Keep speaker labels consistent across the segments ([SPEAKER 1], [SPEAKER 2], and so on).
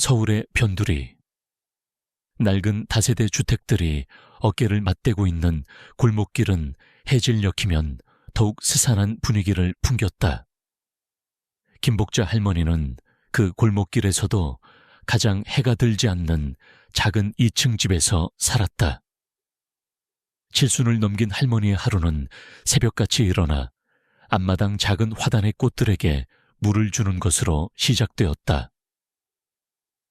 [SPEAKER 1] 서울의 변두리. 낡은 다세대 주택들이 어깨를 맞대고 있는 골목길은 해질녘이면 더욱 스산한 분위기를 풍겼다. 김복자 할머니는 그 골목길에서도 가장 해가 들지 않는 작은 2층 집에서 살았다. 칠순을 넘긴 할머니의 하루는 새벽같이 일어나 앞마당 작은 화단의 꽃들에게 물을 주는 것으로 시작되었다.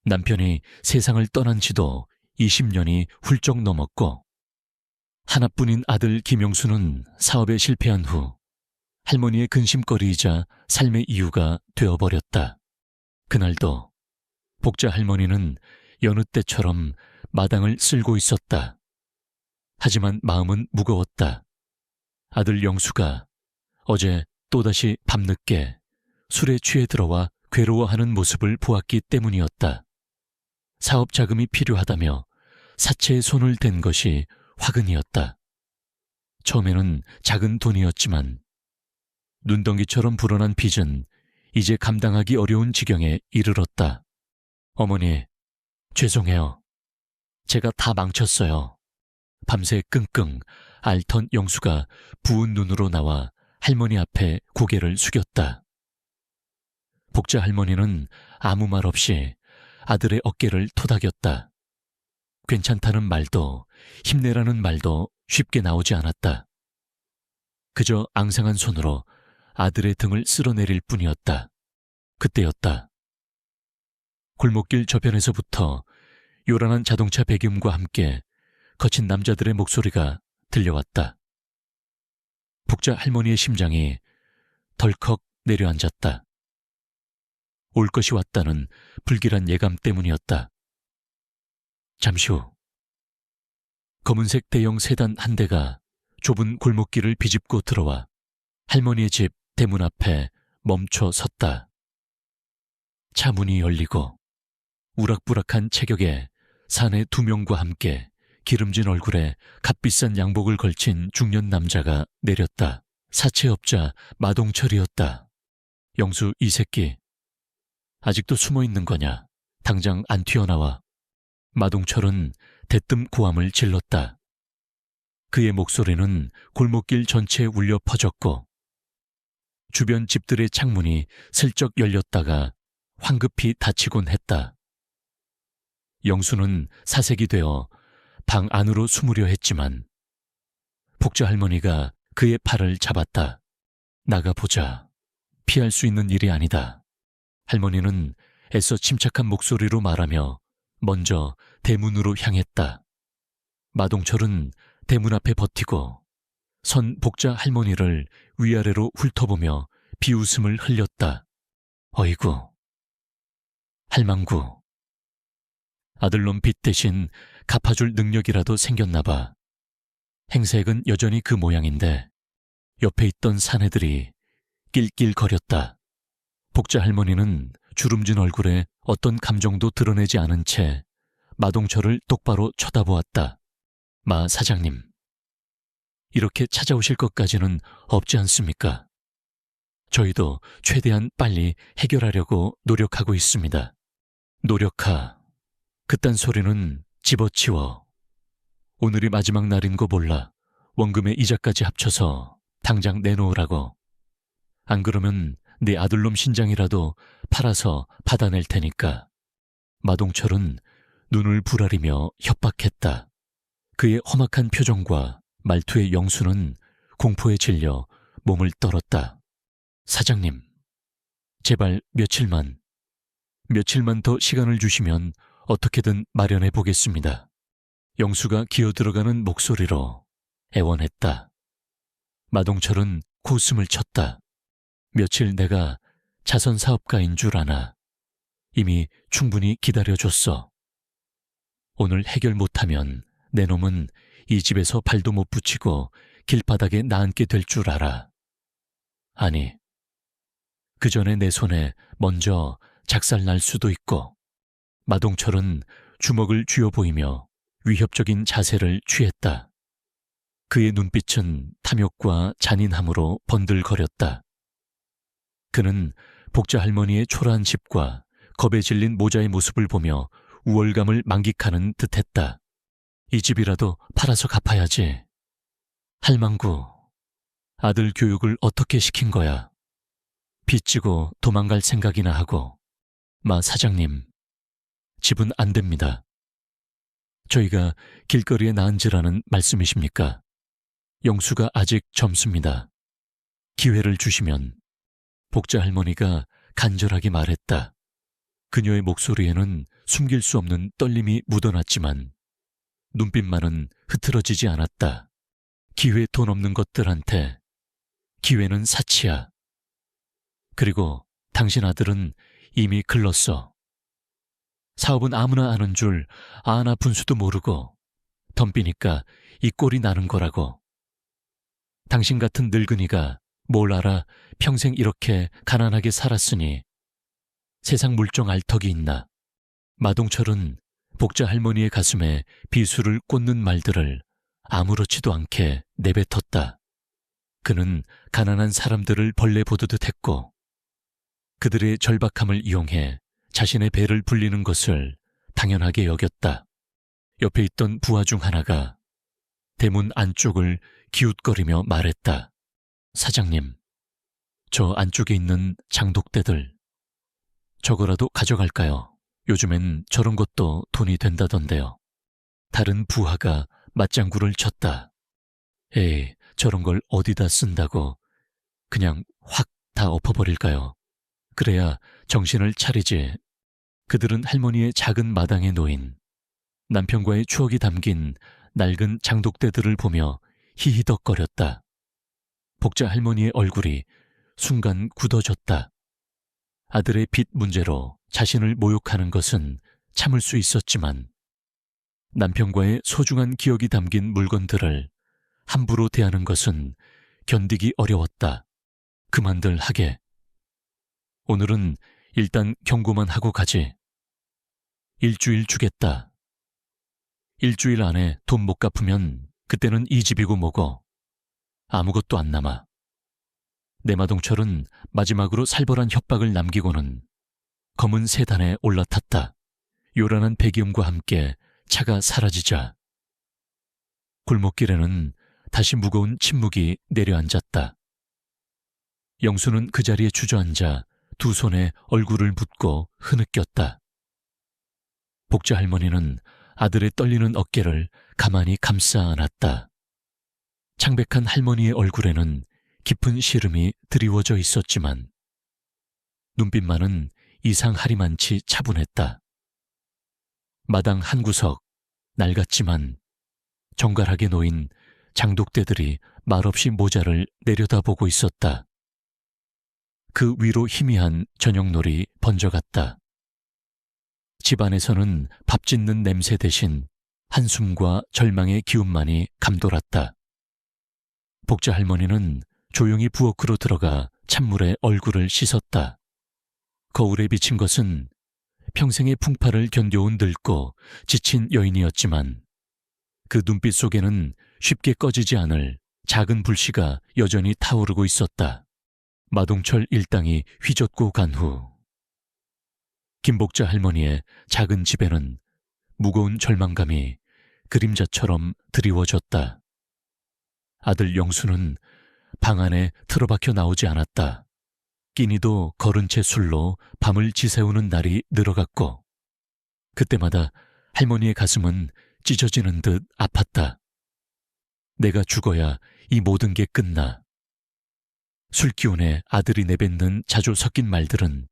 [SPEAKER 1] 남편이 세상을 떠난 지도 20년이 훌쩍 넘었고, 하나뿐인 아들 김영수는 사업에 실패한 후 할머니의 근심거리이자 삶의 이유가 되어버렸다. 그날도 복자 할머니는 여느 때처럼 마당을 쓸고 있었다. 하지만 마음은 무거웠다. 아들 영수가 어제 또다시 밤늦게 술에 취해 들어와 괴로워하는 모습을 보았기 때문이었다. 사업 자금이 필요하다며 사채에 손을 댄 것이 화근이었다. 처음에는 작은 돈이었지만 눈덩이처럼 불어난 빚은 이제 감당하기 어려운 지경에 이르렀다. 어머니, 죄송해요. 제가 다 망쳤어요. 밤새 끙끙 앓던 영수가 부은 눈으로 나와 할머니 앞에 고개를 숙였다. 복자 할머니는 아무 말 없이 아들의 어깨를 토닥였다. 괜찮다는 말도 힘내라는 말도 쉽게 나오지 않았다. 그저 앙상한 손으로 아들의 등을 쓸어내릴 뿐이었다. 그때였다. 골목길 저편에서부터 요란한 자동차 배기음과 함께 거친 남자들의 목소리가 들려왔다. 복자 할머니의 심장이 덜컥 내려앉았다. 올 것이 왔다는 불길한 예감 때문이었다. 잠시 후 검은색 대형 세단 한 대가 좁은 골목길을 비집고 들어와 할머니의 집 대문 앞에 멈춰 섰다. 차 문이 열리고 우락부락한 체격에 사내 2명과 함께 기름진 얼굴에 값비싼 양복을 걸친 중년 남자가 내렸다. 사채업자 마동철이었다. 영수 이 새끼, 아직도 숨어있는 거냐? 당장 안 튀어나와. 마동철은 대뜸 고함을 질렀다. 그의 목소리는 골목길 전체에 울려 퍼졌고 주변 집들의 창문이 슬쩍 열렸다가 황급히 닫히곤 했다. 영수는 사색이 되어 방 안으로 숨으려 했지만 복자 할머니가 그의 팔을 잡았다. 나가보자. 피할 수 있는 일이 아니다. 할머니는 애써 침착한 목소리로 말하며 먼저 대문으로 향했다. 마동철은 대문 앞에 버티고 선 복자 할머니를 위아래로 훑어보며 비웃음을 흘렸다. 어이구, 할망구. 아들놈 빚 대신 갚아줄 능력이라도 생겼나봐. 행색은 여전히 그 모양인데 옆에 있던 사내들이 낄낄거렸다. 복자 할머니는 주름진 얼굴에 어떤 감정도 드러내지 않은 채 마동철을 똑바로 쳐다보았다. 마 사장님, 이렇게 찾아오실 것까지는 없지 않습니까? 저희도 최대한 빨리 해결하려고 노력하고 있습니다. 노력하. 그딴 소리는 집어치워. 오늘이 마지막 날인 거 몰라. 원금의 이자까지 합쳐서 당장 내놓으라고. 안 그러면 네 아들놈 신장이라도 팔아서 받아낼 테니까. 마동철은 눈을 부라리며 협박했다. 그의 험악한 표정과 말투의 영수는 공포에 질려 몸을 떨었다. 사장님, 제발 며칠만 더 시간을 주시면 어떻게든 마련해 보겠습니다. 영수가 기어들어가는 목소리로 애원했다. 마동철은 코웃음을 쳤다. 며칠 내가 자선 사업가인 줄 아나. 이미 충분히 기다려줬어. 오늘 해결 못하면 내 놈은 이 집에서 발도 못 붙이고 길바닥에 나앉게 될 줄 알아. 아니, 그 전에 내 손에 먼저 작살 날 수도 있고. 마동철은 주먹을 쥐어 보이며 위협적인 자세를 취했다. 그의 눈빛은 탐욕과 잔인함으로 번들거렸다. 그는 복자 할머니의 초라한 집과 겁에 질린 모자의 모습을 보며 우월감을 만끽하는 듯했다. 이 집이라도 팔아서 갚아야지. 할망구, 아들 교육을 어떻게 시킨 거야? 빚지고 도망갈 생각이나 하고. 마 사장님, 집은 안 됩니다. 저희가 길거리에 낳은지라는 말씀이십니까? 영수가 아직 젊습니다. 기회를 주시면. 복자 할머니가 간절하게 말했다. 그녀의 목소리에는 숨길 수 없는 떨림이 묻어났지만 눈빛만은 흐트러지지 않았다. 기회 돈 없는 것들한테 기회는 사치야. 그리고 당신 아들은 이미 글렀어. 사업은 아무나 아는 줄 아나 분수도 모르고 덤비니까 이 꼴이 나는 거라고. 당신 같은 늙은이가 뭘 알아 평생 이렇게 가난하게 살았으니 세상 물정 알 턱이 있나. 마동철은 복자 할머니의 가슴에 비수를 꽂는 말들을 아무렇지도 않게 내뱉었다. 그는 가난한 사람들을 벌레 보듯 했고 그들의 절박함을 이용해 자신의 배를 불리는 것을 당연하게 여겼다. 옆에 있던 부하 중 하나가 대문 안쪽을 기웃거리며 말했다. 사장님, 저 안쪽에 있는 장독대들 저거라도 가져갈까요? 요즘엔 저런 것도 돈이 된다던데요. 다른 부하가 맞장구를 쳤다. 에이, 저런 걸 어디다 쓴다고. 그냥 확 다 엎어버릴까요? 그래야 정신을 차리지. 그들은 할머니의 작은 마당에 놓인 남편과의 추억이 담긴 낡은 장독대들을 보며 히히덕거렸다. 복자 할머니의 얼굴이 순간 굳어졌다. 아들의 빚 문제로 자신을 모욕하는 것은 참을 수 있었지만 남편과의 소중한 기억이 담긴 물건들을 함부로 대하는 것은 견디기 어려웠다. 그만들 하게. 오늘은 일단 경고만 하고 가지. 일주일 주겠다. 일주일 안에 돈 못 갚으면 그때는 이 집이고 뭐고 아무것도 안 남아. 내마동철은 마지막으로 살벌한 협박을 남기고는 검은 세단에 올라탔다. 요란한 배기음과 함께 차가 사라지자 골목길에는 다시 무거운 침묵이 내려앉았다. 영수는 그 자리에 주저앉아 두 손에 얼굴을 묻고 흐느꼈다. 복자 할머니는 아들의 떨리는 어깨를 가만히 감싸 안았다. 창백한 할머니의 얼굴에는 깊은 시름이 드리워져 있었지만 눈빛만은 이상하리만치 차분했다. 마당 한 구석, 낡았지만 정갈하게 놓인 장독대들이 말없이 모자를 내려다보고 있었다. 그 위로 희미한 저녁놀이 번져갔다. 집안에서는 밥 짓는 냄새 대신 한숨과 절망의 기운만이 감돌았다. 복자 할머니는 조용히 부엌으로 들어가 찬물에 얼굴을 씻었다. 거울에 비친 것은 평생의 풍파를 견뎌온 늙고 지친 여인이었지만 그 눈빛 속에는 쉽게 꺼지지 않을 작은 불씨가 여전히 타오르고 있었다. 마동철 일당이 휘젓고 간 후 김복자 할머니의 작은 집에는 무거운 절망감이 그림자처럼 드리워졌다. 아들 영수는 방 안에 틀어박혀 나오지 않았다. 끼니도 거른 채 술로 밤을 지새우는 날이 늘어갔고 그때마다 할머니의 가슴은 찢어지는 듯 아팠다. 내가 죽어야 이 모든 게 끝나. 술기운에 아들이 내뱉는 자주 섞인 말들은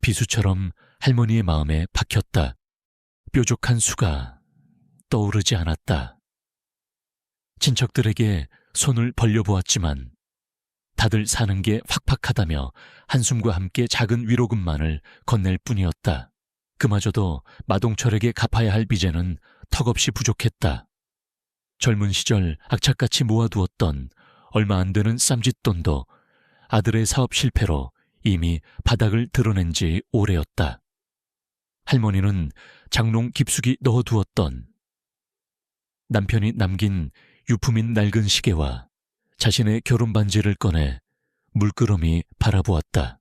[SPEAKER 1] 비수처럼 할머니의 마음에 박혔다. 뾰족한 수가 떠오르지 않았다. 친척들에게 손을 벌려보았지만 다들 사는 게 팍팍하다며 한숨과 함께 작은 위로금만을 건넬 뿐이었다. 그마저도 마동철에게 갚아야 할 빚에는 턱없이 부족했다. 젊은 시절 악착같이 모아두었던 얼마 안 되는 쌈짓돈도 아들의 사업 실패로 이미 바닥을 드러낸 지 오래였다. 할머니는 장롱 깊숙이 넣어두었던 남편이 남긴 유품인 낡은 시계와 자신의 결혼 반지를 꺼내 물끄러미 바라보았다.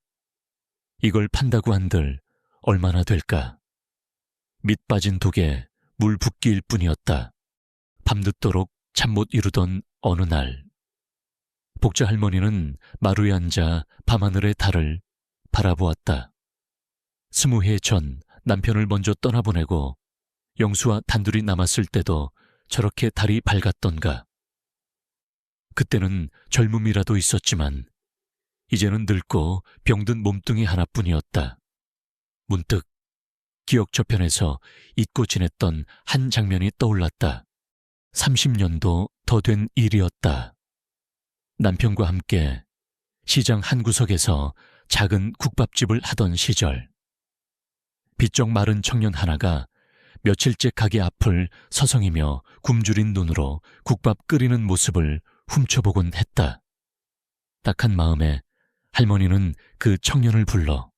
[SPEAKER 1] 이걸 판다고 한들 얼마나 될까? 밑 빠진 독에 물 붓기일 뿐이었다. 밤늦도록 잠 못 이루던 어느 날, 복자 할머니는 마루에 앉아 밤하늘의 달을 바라보았다. 20해 전 남편을 먼저 떠나보내고 영수와 단둘이 남았을 때도 저렇게 달이 밝았던가. 그때는 젊음이라도 있었지만 이제는 늙고 병든 몸뚱이 하나뿐이었다. 문득 기억 저편에서 잊고 지냈던 한 장면이 떠올랐다. 30년도 더 된 일이었다. 남편과 함께 시장 한 구석에서 작은 국밥집을 하던 시절, 비쩍 마른 청년 하나가 며칠째 가게 앞을 서성이며 굶주린 눈으로 국밥 끓이는 모습을 훔쳐보곤 했다. 딱한 마음에 할머니는 그 청년을 불러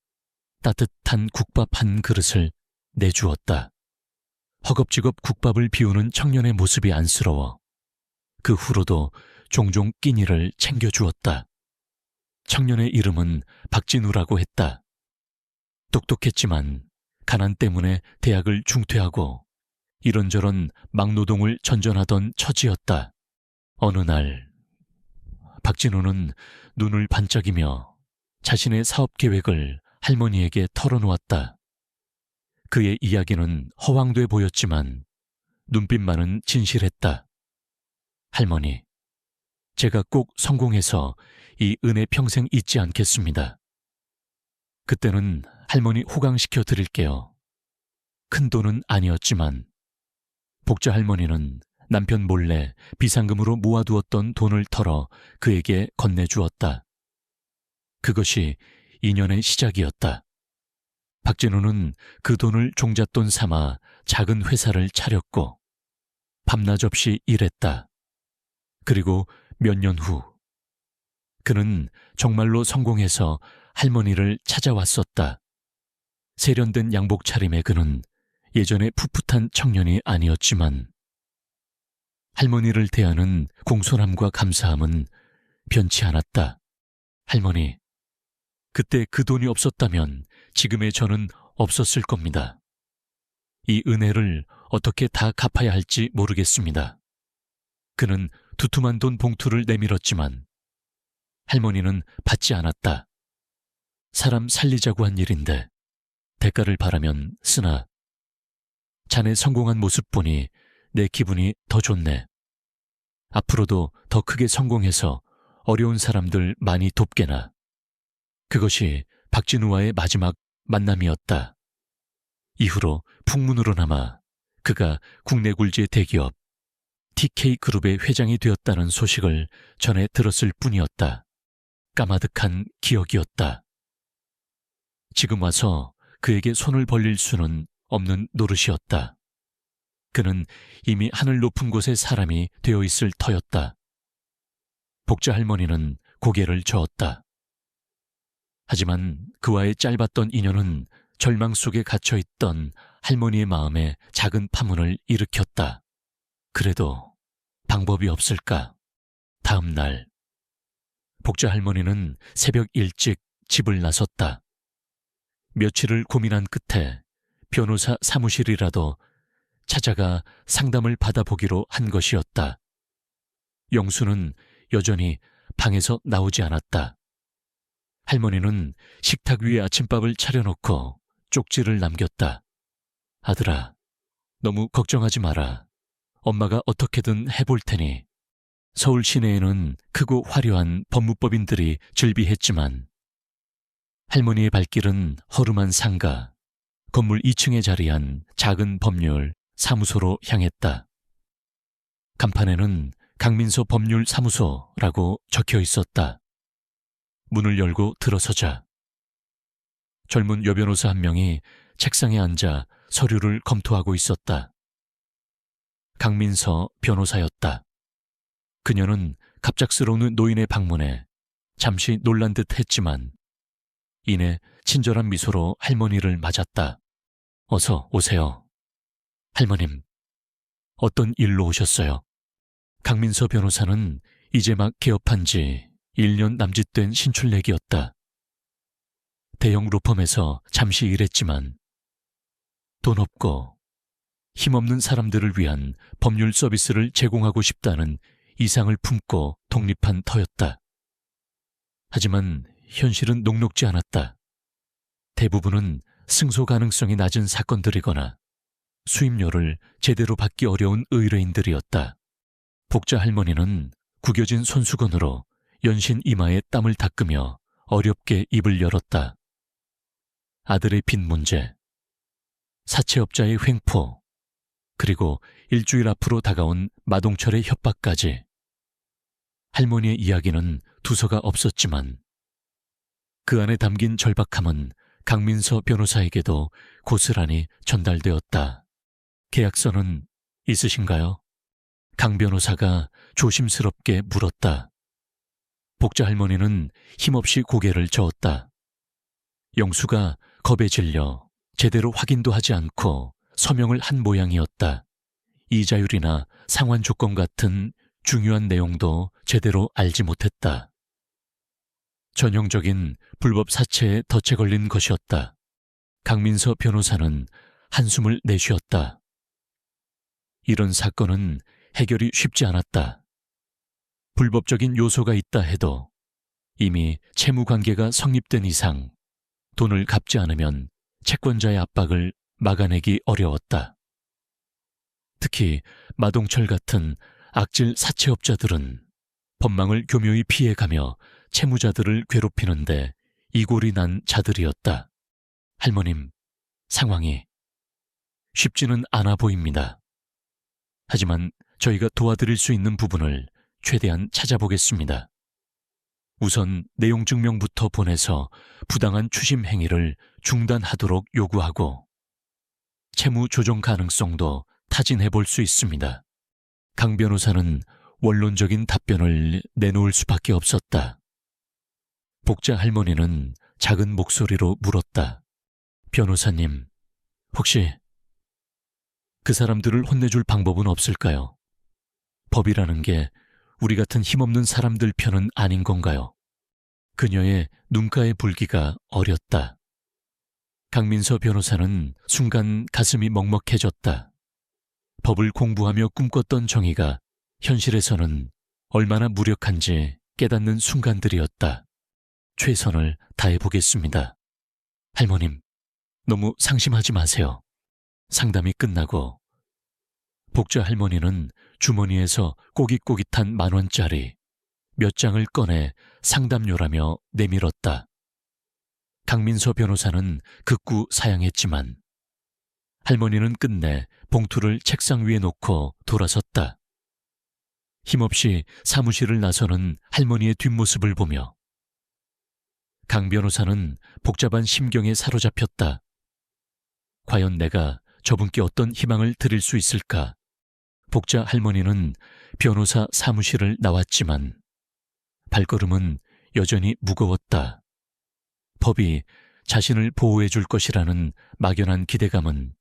[SPEAKER 1] 따뜻한 국밥 한 그릇을 내주었다. 허겁지겁 국밥을 비우는 청년의 모습이 안쓰러워 그 후로도 종종 끼니를 챙겨주었다. 청년의 이름은 박진우라고 했다. 똑똑했지만 가난 때문에 대학을 중퇴하고 이런저런 막노동을 전전하던 처지였다. 어느 날 박진우는 눈을 반짝이며 자신의 사업 계획을 할머니에게 털어놓았다. 그의 이야기는 허황돼 보였지만 눈빛만은 진실했다. 할머니, 제가 꼭 성공해서 이 은혜 평생 잊지 않겠습니다. 그때는 할머니 호강시켜 드릴게요. 큰 돈은 아니었지만 복자 할머니는 남편 몰래 비상금으로 모아두었던 돈을 털어 그에게 건네주었다. 그것이 인연의 시작이었다. 박진우는 그 돈을 종잣돈 삼아 작은 회사를 차렸고 밤낮 없이 일했다. 그리고 몇 년 후 그는 정말로 성공해서 할머니를 찾아왔었다. 세련된 양복 차림의 그는 예전의 풋풋한 청년이 아니었지만 할머니를 대하는 공손함과 감사함은 변치 않았다. 할머니, 그때 그 돈이 없었다면 지금의 저는 없었을 겁니다. 이 은혜를 어떻게 다 갚아야 할지 모르겠습니다. 그는 두툼한 돈 봉투를 내밀었지만 할머니는 받지 않았다. 사람 살리자고 한 일인데 대가를 바라면 쓰나 자네 성공한 모습 보니 내 기분이 더 좋네. 앞으로도 더 크게 성공해서 어려운 사람들 많이 돕게나. 그것이 박진우와의 마지막 만남이었다. 이후로 풍문으로나마 그가 국내 굴지의 대기업 TK그룹의 회장이 되었다는 소식을 전해 들었을 뿐이었다. 까마득한 기억이었다. 지금 와서 그에게 손을 벌릴 수는 없는 노릇이었다. 그는 이미 하늘 높은 곳에 사람이 되어 있을 터였다. 복자 할머니는 고개를 저었다. 하지만 그와의 짧았던 인연은 절망 속에 갇혀있던 할머니의 마음에 작은 파문을 일으켰다. 그래도 방법이 없을까? 다음 날 복자 할머니는 새벽 일찍 집을 나섰다. 며칠을 고민한 끝에 변호사 사무실이라도 찾아가 상담을 받아보기로 한 것이었다. 영수는 여전히 방에서 나오지 않았다. 할머니는 식탁 위에 아침밥을 차려놓고 쪽지를 남겼다. 아들아, 너무 걱정하지 마라. 엄마가 어떻게든 해볼 테니. 서울 시내에는 크고 화려한 법무법인들이 즐비했지만 할머니의 발길은 허름한 상가, 건물 2층에 자리한 작은 법률 사무소로 향했다. 간판에는 강민서 법률사무소라고 적혀 있었다. 문을 열고 들어서자 젊은 여변호사 한 명이 책상에 앉아 서류를 검토하고 있었다. 강민서 변호사였다. 그녀는 갑작스러운 노인의 방문에 잠시 놀란 듯 했지만 이내 친절한 미소로 할머니를 맞았다. 어서 오세요. 할머님, 어떤 일로 오셨어요? 강민서 변호사는 이제 막 개업한 지 1년 남짓된 신출내기였다. 대형 로펌에서 잠시 일했지만 돈 없고 힘없는 사람들을 위한 법률 서비스를 제공하고 싶다는 이상을 품고 독립한 터였다. 하지만 현실은 녹록지 않았다. 대부분은 승소 가능성이 낮은 사건들이거나 수임료를 제대로 받기 어려운 의뢰인들이었다. 복자 할머니는 구겨진 손수건으로 연신 이마에 땀을 닦으며 어렵게 입을 열었다. 아들의 빚 문제, 사채업자의 횡포, 그리고 일주일 앞으로 다가온 마동철의 협박까지. 할머니의 이야기는 두서가 없었지만 그 안에 담긴 절박함은 강민서 변호사에게도 고스란히 전달되었다. 계약서는 있으신가요? 강 변호사가 조심스럽게 물었다. 복자 할머니는 힘없이 고개를 저었다. 영수가 겁에 질려 제대로 확인도 하지 않고 서명을 한 모양이었다. 이자율이나 상환 조건 같은 중요한 내용도 제대로 알지 못했다. 전형적인 불법 사채에 덫에 걸린 것이었다. 강민서 변호사는 한숨을 내쉬었다. 이런 사건은 해결이 쉽지 않았다. 불법적인 요소가 있다 해도 이미 채무 관계가 성립된 이상 돈을 갚지 않으면 채권자의 압박을 막아내기 어려웠다. 특히 마동철 같은 악질 사채업자들은 법망을 교묘히 피해가며 채무자들을 괴롭히는데 이골이 난 자들이었다. 할머님, 상황이 쉽지는 않아 보입니다. 하지만 저희가 도와드릴 수 있는 부분을 최대한 찾아보겠습니다. 우선 내용 증명부터 보내서 부당한 추심 행위를 중단하도록 요구하고 채무 조정 가능성도 타진해 볼 수 있습니다. 강 변호사는 원론적인 답변을 내놓을 수밖에 없었다. 복자 할머니는 작은 목소리로 물었다. 변호사님, 혹시 그 사람들을 혼내줄 방법은 없을까요? 법이라는 게 우리 같은 힘없는 사람들 편은 아닌 건가요? 그녀의 눈가의 불기가 어렸다. 강민서 변호사는 순간 가슴이 먹먹해졌다. 법을 공부하며 꿈꿨던 정의가 현실에서는 얼마나 무력한지 깨닫는 순간들이었다. 최선을 다해보겠습니다. 할머님, 너무 상심하지 마세요. 상담이 끝나고 복자 할머니는 주머니에서 꼬깃꼬깃한 10,000원짜리 몇 장을 꺼내 상담료라며 내밀었다. 강민서 변호사는 극구 사양했지만 할머니는 끝내 봉투를 책상 위에 놓고 돌아섰다. 힘없이 사무실을 나서는 할머니의 뒷모습을 보며 강 변호사는 복잡한 심경에 사로잡혔다. 과연 내가 저분께 어떤 희망을 드릴 수 있을까? 복자 할머니는 변호사 사무실을 나왔지만 발걸음은 여전히 무거웠다. 법이 자신을 보호해 줄 것이라는 막연한 기대감은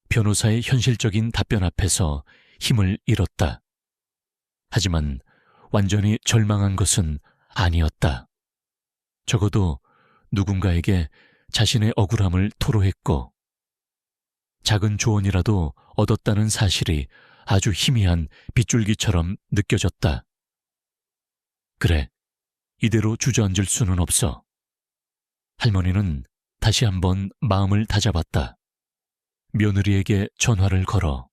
[SPEAKER 1] 변호사의 현실적인 답변 앞에서 힘을 잃었다. 하지만 완전히 절망한 것은 아니었다. 적어도 누군가에게 자신의 억울함을 토로했고 작은 조언이라도 얻었다는 사실이 아주 희미한 빗줄기처럼 느껴졌다. 그래, 이대로 주저앉을 수는 없어. 할머니는 다시 한번 마음을 다잡았다. 며느리에게 전화를 걸어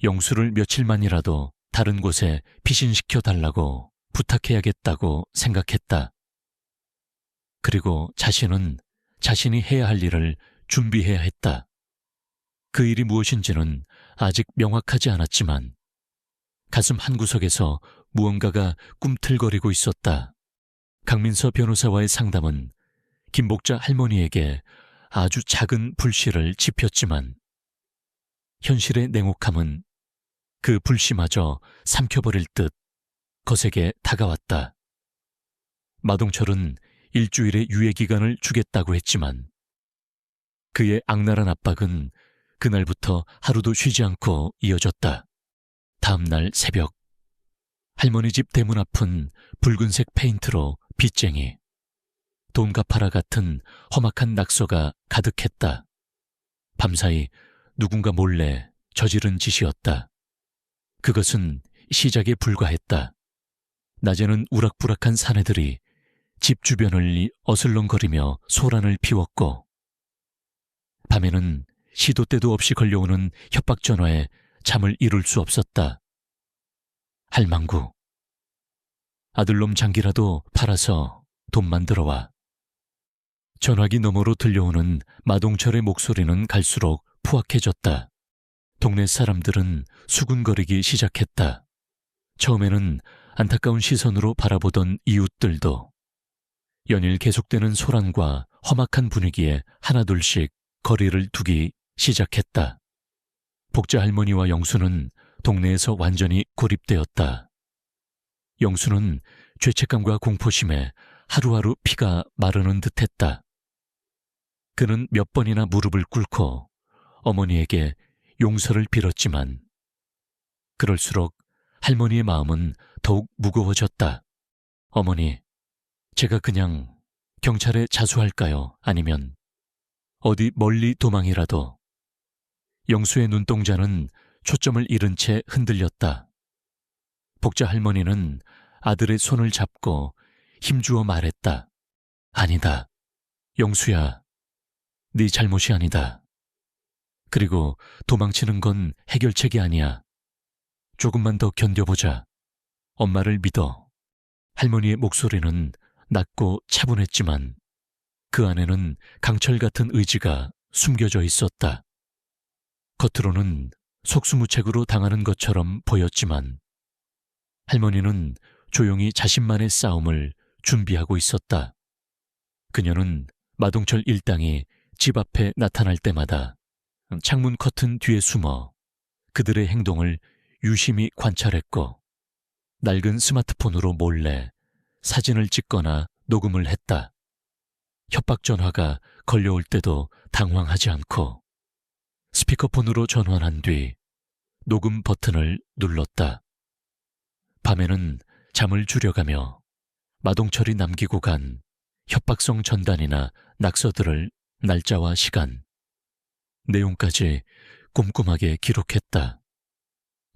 [SPEAKER 1] 영수를 며칠만이라도 다른 곳에 피신시켜 달라고 부탁해야겠다고 생각했다. 그리고 자신은 자신이 해야 할 일을 준비해야 했다. 그 일이 무엇인지는 아직 명확하지 않았지만 가슴 한구석에서 무언가가 꿈틀거리고 있었다. 강민서 변호사와의 상담은 김복자 할머니에게 아주 작은 불씨를 지폈지만 현실의 냉혹함은 그 불씨마저 삼켜버릴 듯 거세게 다가왔다. 마동철은 일주일의 유예기간을 주겠다고 했지만 그의 악랄한 압박은 그날부터 하루도 쉬지 않고 이어졌다. 다음 날 새벽, 할머니 집 대문 앞은 붉은색 페인트로 빗쟁이, 돈 갚아라 같은 험악한 낙서가 가득했다. 밤사이 누군가 몰래 저지른 짓이었다. 그것은 시작에 불과했다. 낮에는 우락부락한 사내들이 집 주변을 어슬렁거리며 소란을 피웠고, 밤에는 시도 때도 없이 걸려오는 협박 전화에 잠을 이룰 수 없었다. 할망구, 아들놈 장기라도 팔아서 돈 만들어와. 전화기 너머로 들려오는 마동철의 목소리는 갈수록 푸악해졌다. 동네 사람들은 수군거리기 시작했다. 처음에는 안타까운 시선으로 바라보던 이웃들도 연일 계속되는 소란과 험악한 분위기에 하나둘씩 거리를 두기 시작했다. 복자 할머니와 영수는 동네에서 완전히 고립되었다. 영수는 죄책감과 공포심에 하루하루 피가 마르는 듯했다. 그는 몇 번이나 무릎을 꿇고 어머니에게 용서를 빌었지만 그럴수록 할머니의 마음은 더욱 무거워졌다. 어머니, 제가 그냥 경찰에 자수할까요? 아니면 어디 멀리 도망이라도. 영수의 눈동자는 초점을 잃은 채 흔들렸다. 복자 할머니는 아들의 손을 잡고 힘주어 말했다. 아니다. 영수야, 네 잘못이 아니다. 그리고 도망치는 건 해결책이 아니야. 조금만 더 견뎌보자. 엄마를 믿어. 할머니의 목소리는 낮고 차분했지만 그 안에는 강철 같은 의지가 숨겨져 있었다. 겉으로는 속수무책으로 당하는 것처럼 보였지만 할머니는 조용히 자신만의 싸움을 준비하고 있었다. 그녀는 마동철 일당이 집 앞에 나타날 때마다 창문 커튼 뒤에 숨어 그들의 행동을 유심히 관찰했고 낡은 스마트폰으로 몰래 사진을 찍거나 녹음을 했다. 협박 전화가 걸려올 때도 당황하지 않고 스피커폰으로 전환한 뒤 녹음 버튼을 눌렀다. 밤에는 잠을 줄여가며 마동철이 남기고 간 협박성 전단이나 낙서들을 날짜와 시간, 내용까지 꼼꼼하게 기록했다.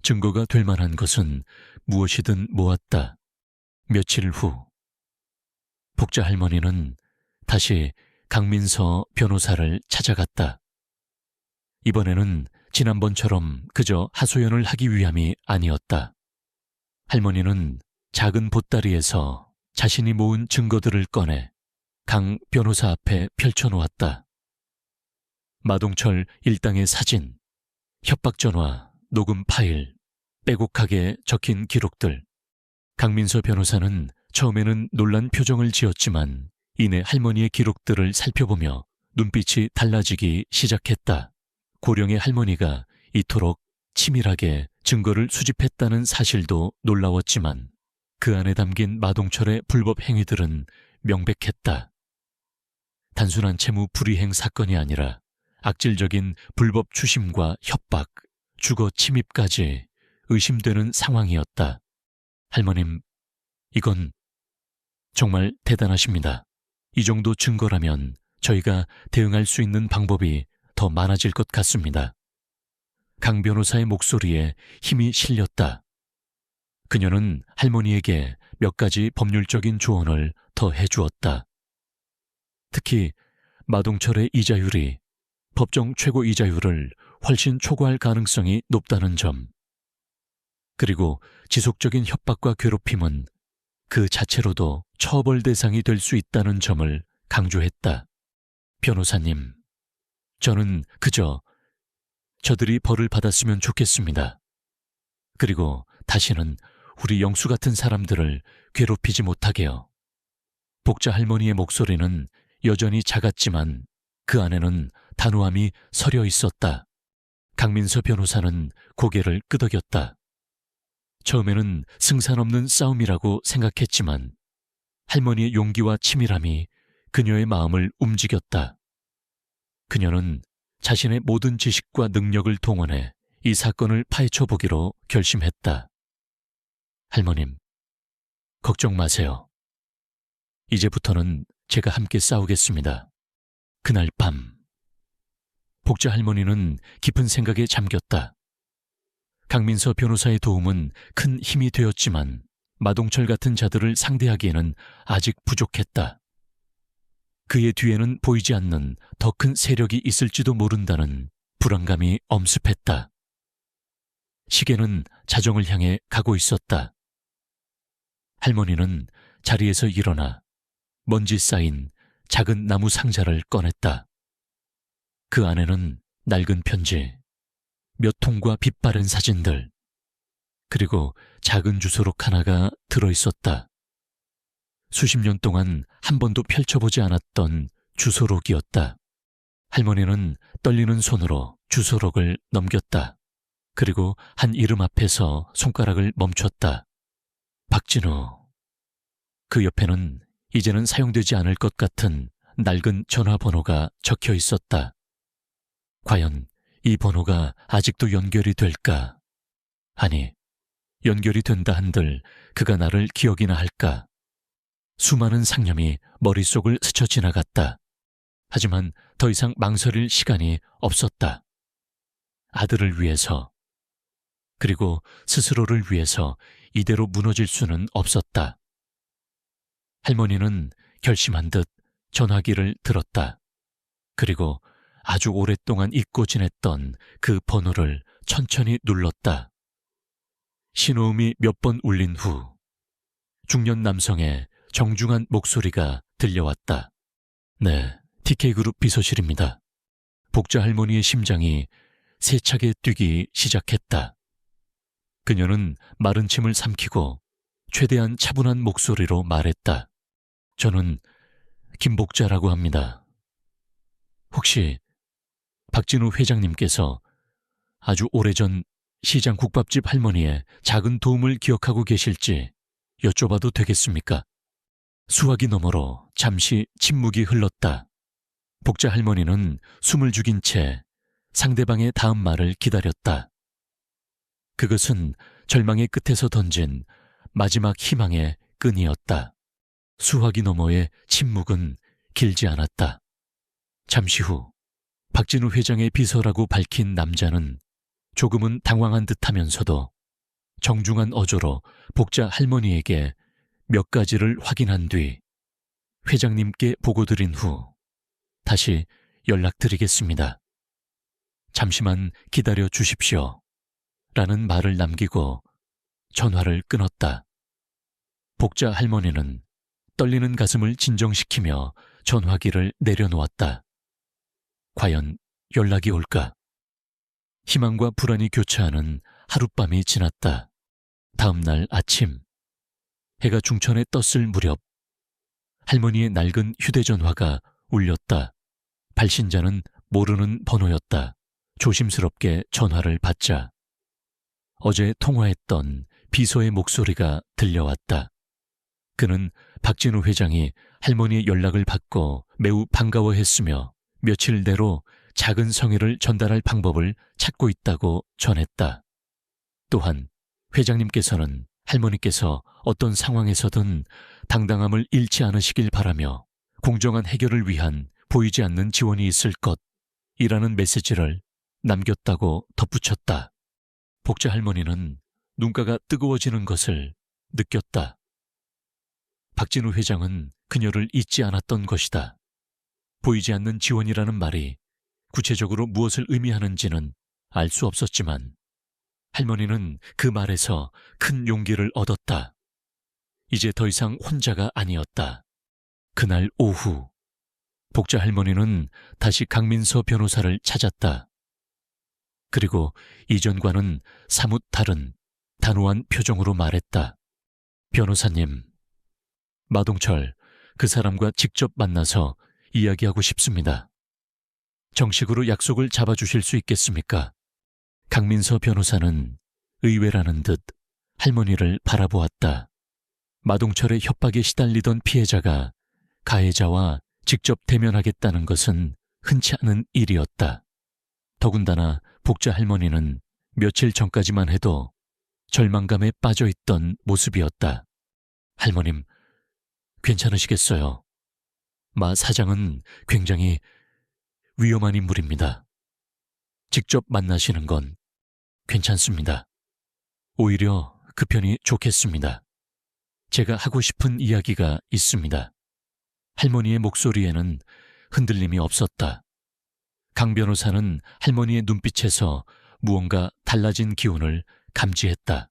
[SPEAKER 1] 증거가 될 만한 것은 무엇이든 모았다. 며칠 후 복자 할머니는 다시 강민서 변호사를 찾아갔다. 이번에는 지난번처럼 그저 하소연을 하기 위함이 아니었다. 할머니는 작은 보따리에서 자신이 모은 증거들을 꺼내 강 변호사 앞에 펼쳐놓았다. 마동철 일당의 사진, 협박 전화, 녹음 파일, 빼곡하게 적힌 기록들. 강민서 변호사는 처음에는 놀란 표정을 지었지만 이내 할머니의 기록들을 살펴보며 눈빛이 달라지기 시작했다. 고령의 할머니가 이토록 치밀하게 증거를 수집했다는 사실도 놀라웠지만 그 안에 담긴 마동철의 불법 행위들은 명백했다. 단순한 채무 불이행 사건이 아니라 악질적인 불법 추심과 협박, 주거 침입까지 의심되는 상황이었다. 할머님, 이건 정말 대단하십니다. 이 정도 증거라면 저희가 대응할 수 있는 방법이 더 많아질 것 같습니다. 강 변호사의 목소리에 힘이 실렸다. 그녀는 할머니에게 몇 가지 법률적인 조언을 더 해주었다. 특히 마동철의 이자율이 법정 최고 이자율을 훨씬 초과할 가능성이 높다는 점, 그리고 지속적인 협박과 괴롭힘은 그 자체로도 처벌 대상이 될 수 있다는 점을 강조했다. 변호사님, 저는 그저 저들이 벌을 받았으면 좋겠습니다. 그리고 다시는 우리 영수 같은 사람들을 괴롭히지 못하게요. 복자 할머니의 목소리는 여전히 작았지만 그 안에는 단호함이 서려 있었다. 강민서 변호사는 고개를 끄덕였다. 처음에는 승산 없는 싸움이라고 생각했지만 할머니의 용기와 치밀함이 그녀의 마음을 움직였다. 그녀는 자신의 모든 지식과 능력을 동원해 이 사건을 파헤쳐 보기로 결심했다. 할머님, 걱정 마세요. 이제부터는 제가 함께 싸우겠습니다. 그날 밤, 복자 할머니는 깊은 생각에 잠겼다. 강민서 변호사의 도움은 큰 힘이 되었지만 마동철 같은 자들을 상대하기에는 아직 부족했다. 그의 뒤에는 보이지 않는 더 큰 세력이 있을지도 모른다는 불안감이 엄습했다. 시계는 자정을 향해 가고 있었다. 할머니는 자리에서 일어나 먼지 쌓인 작은 나무 상자를 꺼냈다. 그 안에는 낡은 편지, 몇 통과 빛바랜 사진들, 그리고 작은 주소록 하나가 들어있었다. 수십 년 동안 한 번도 펼쳐보지 않았던 주소록이었다. 할머니는 떨리는 손으로 주소록을 넘겼다. 그리고 한 이름 앞에서 손가락을 멈췄다. 박진우. 그 옆에는 이제는 사용되지 않을 것 같은 낡은 전화번호가 적혀 있었다. 과연 이 번호가 아직도 연결이 될까? 아니, 연결이 된다 한들 그가 나를 기억이나 할까? 수많은 상념이 머릿속을 스쳐 지나갔다. 하지만 더 이상 망설일 시간이 없었다. 아들을 위해서, 그리고 스스로를 위해서 이대로 무너질 수는 없었다. 할머니는 결심한 듯 전화기를 들었다. 그리고 아주 오랫동안 잊고 지냈던 그 번호를 천천히 눌렀다. 신호음이 몇 번 울린 후 중년 남성의 정중한 목소리가 들려왔다. 네, TK그룹 비서실입니다. 복자 할머니의 심장이 세차게 뛰기 시작했다. 그녀는 마른 침을 삼키고 최대한 차분한 목소리로 말했다. 저는 김복자라고 합니다. 혹시 박진우 회장님께서 아주 오래전 시장 국밥집 할머니의 작은 도움을 기억하고 계실지 여쭤봐도 되겠습니까? 수화기 너머로 잠시 침묵이 흘렀다. 복자 할머니는 숨을 죽인 채 상대방의 다음 말을 기다렸다. 그것은 절망의 끝에서 던진 마지막 희망의 끈이었다. 수화기 너머의 침묵은 길지 않았다. 잠시 후 박진우 회장의 비서라고 밝힌 남자는 조금은 당황한 듯하면서도 정중한 어조로 복자 할머니에게 몇 가지를 확인한 뒤 회장님께 보고드린 후 다시 연락드리겠습니다. 잠시만 기다려 주십시오. 라는 말을 남기고 전화를 끊었다. 복자 할머니는 떨리는 가슴을 진정시키며 전화기를 내려놓았다. 과연 연락이 올까? 희망과 불안이 교차하는 하룻밤이 지났다. 다음 날 아침, 해가 중천에 떴을 무렵 할머니의 낡은 휴대전화가 울렸다. 발신자는 모르는 번호였다. 조심스럽게 전화를 받자 어제 통화했던 비서의 목소리가 들려왔다. 그는 박진우 회장이 할머니의 연락을 받고 매우 반가워했으며 며칠 내로 작은 성의를 전달할 방법을 찾고 있다고 전했다. 또한 회장님께서는 할머니께서 어떤 상황에서든 당당함을 잃지 않으시길 바라며 공정한 해결을 위한 보이지 않는 지원이 있을 것이라는 메시지를 남겼다고 덧붙였다. 복자 할머니는 눈가가 뜨거워지는 것을 느꼈다. 박진우 회장은 그녀를 잊지 않았던 것이다. 보이지 않는 지원이라는 말이 구체적으로 무엇을 의미하는지는 알 수 없었지만 할머니는 그 말에서 큰 용기를 얻었다. 이제 더 이상 혼자가 아니었다. 그날 오후 복자 할머니는 다시 강민서 변호사를 찾았다. 그리고 이전과는 사뭇 다른 단호한 표정으로 말했다. 변호사님, 마동철, 그 사람과 직접 만나서 이야기하고 싶습니다. 정식으로 약속을 잡아주실 수 있겠습니까? 강민서 변호사는 의외라는 듯 할머니를 바라보았다. 마동철의 협박에 시달리던 피해자가 가해자와 직접 대면하겠다는 것은 흔치 않은 일이었다. 더군다나 복자 할머니는 며칠 전까지만 해도 절망감에 빠져있던 모습이었다. 할머님, 괜찮으시겠어요? 마 사장은 굉장히 위험한 인물입니다. 직접 만나시는 건 괜찮습니다. 오히려 그 편이 좋겠습니다. 제가 하고 싶은 이야기가 있습니다. 할머니의 목소리에는 흔들림이 없었다. 강 변호사는 할머니의 눈빛에서 무언가 달라진 기운을 감지했다.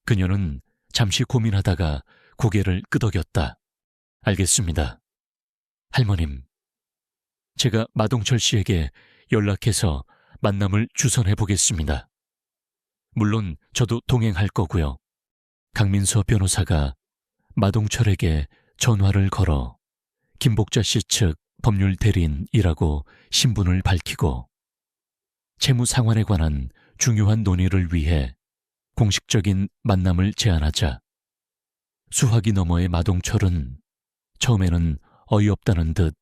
[SPEAKER 1] 그녀는 잠시 고민하다가 고개를 끄덕였다. 알겠습니다. 할머님, 제가 마동철 씨에게 연락해서 만남을 주선해 보겠습니다. 물론 저도 동행할 거고요. 강민서 변호사가 마동철에게 전화를 걸어 김복자 씨 측 법률 대리인이라고 신분을 밝히고 채무 상환에 관한 중요한 논의를 위해 공식적인 만남을 제안하자 수화기 너머의 마동철은 처음에는 어이없다는 듯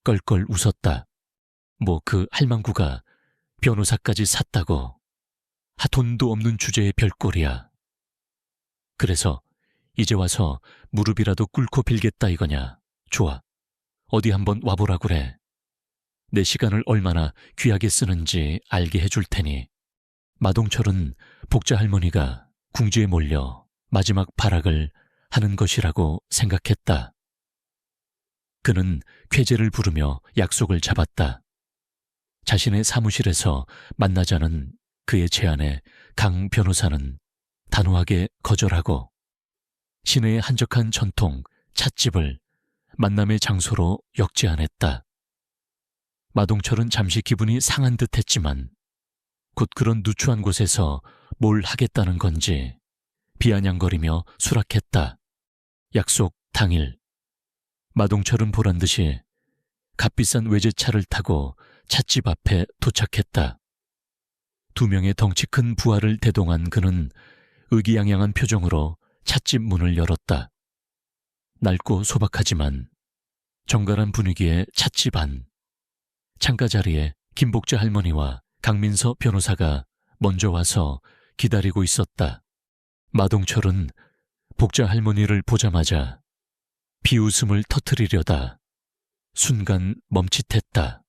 [SPEAKER 1] 껄껄 웃었다. 뭐 그 할망구가 변호사까지 샀다고 돈도 없는 주제의 별꼴이야. 그래서 이제 와서 무릎이라도 꿇고 빌겠다 이거냐. 좋아. 어디 한번 와보라 그래. 내 시간을 얼마나 귀하게 쓰는지 알게 해줄 테니. 마동철은 복자 할머니가 궁지에 몰려 마지막 발악을 하는 것이라고 생각했다. 그는 쾌재를 부르며 약속을 잡았다. 자신의 사무실에서 만나자는 그의 제안에 강 변호사는 단호하게 거절하고 시내의 한적한 전통 찻집을 만남의 장소로 역제안했다. 마동철은 잠시 기분이 상한 듯 했지만 곧 그런 누추한 곳에서 뭘 하겠다는 건지 비아냥거리며 수락했다. 약속 당일 마동철은 보란듯이 값비싼 외제차를 타고 찻집 앞에 도착했다. 두 명의 덩치 큰 부하를 대동한 그는 의기양양한 표정으로 찻집 문을 열었다. 낡고 소박하지만 정갈한 분위기의 찻집 안. 창가 자리에 김복자 할머니와 강민서 변호사가 먼저 와서 기다리고 있었다. 마동철은 복자 할머니를 보자마자 비웃음을 터뜨리려다 순간 멈칫했다.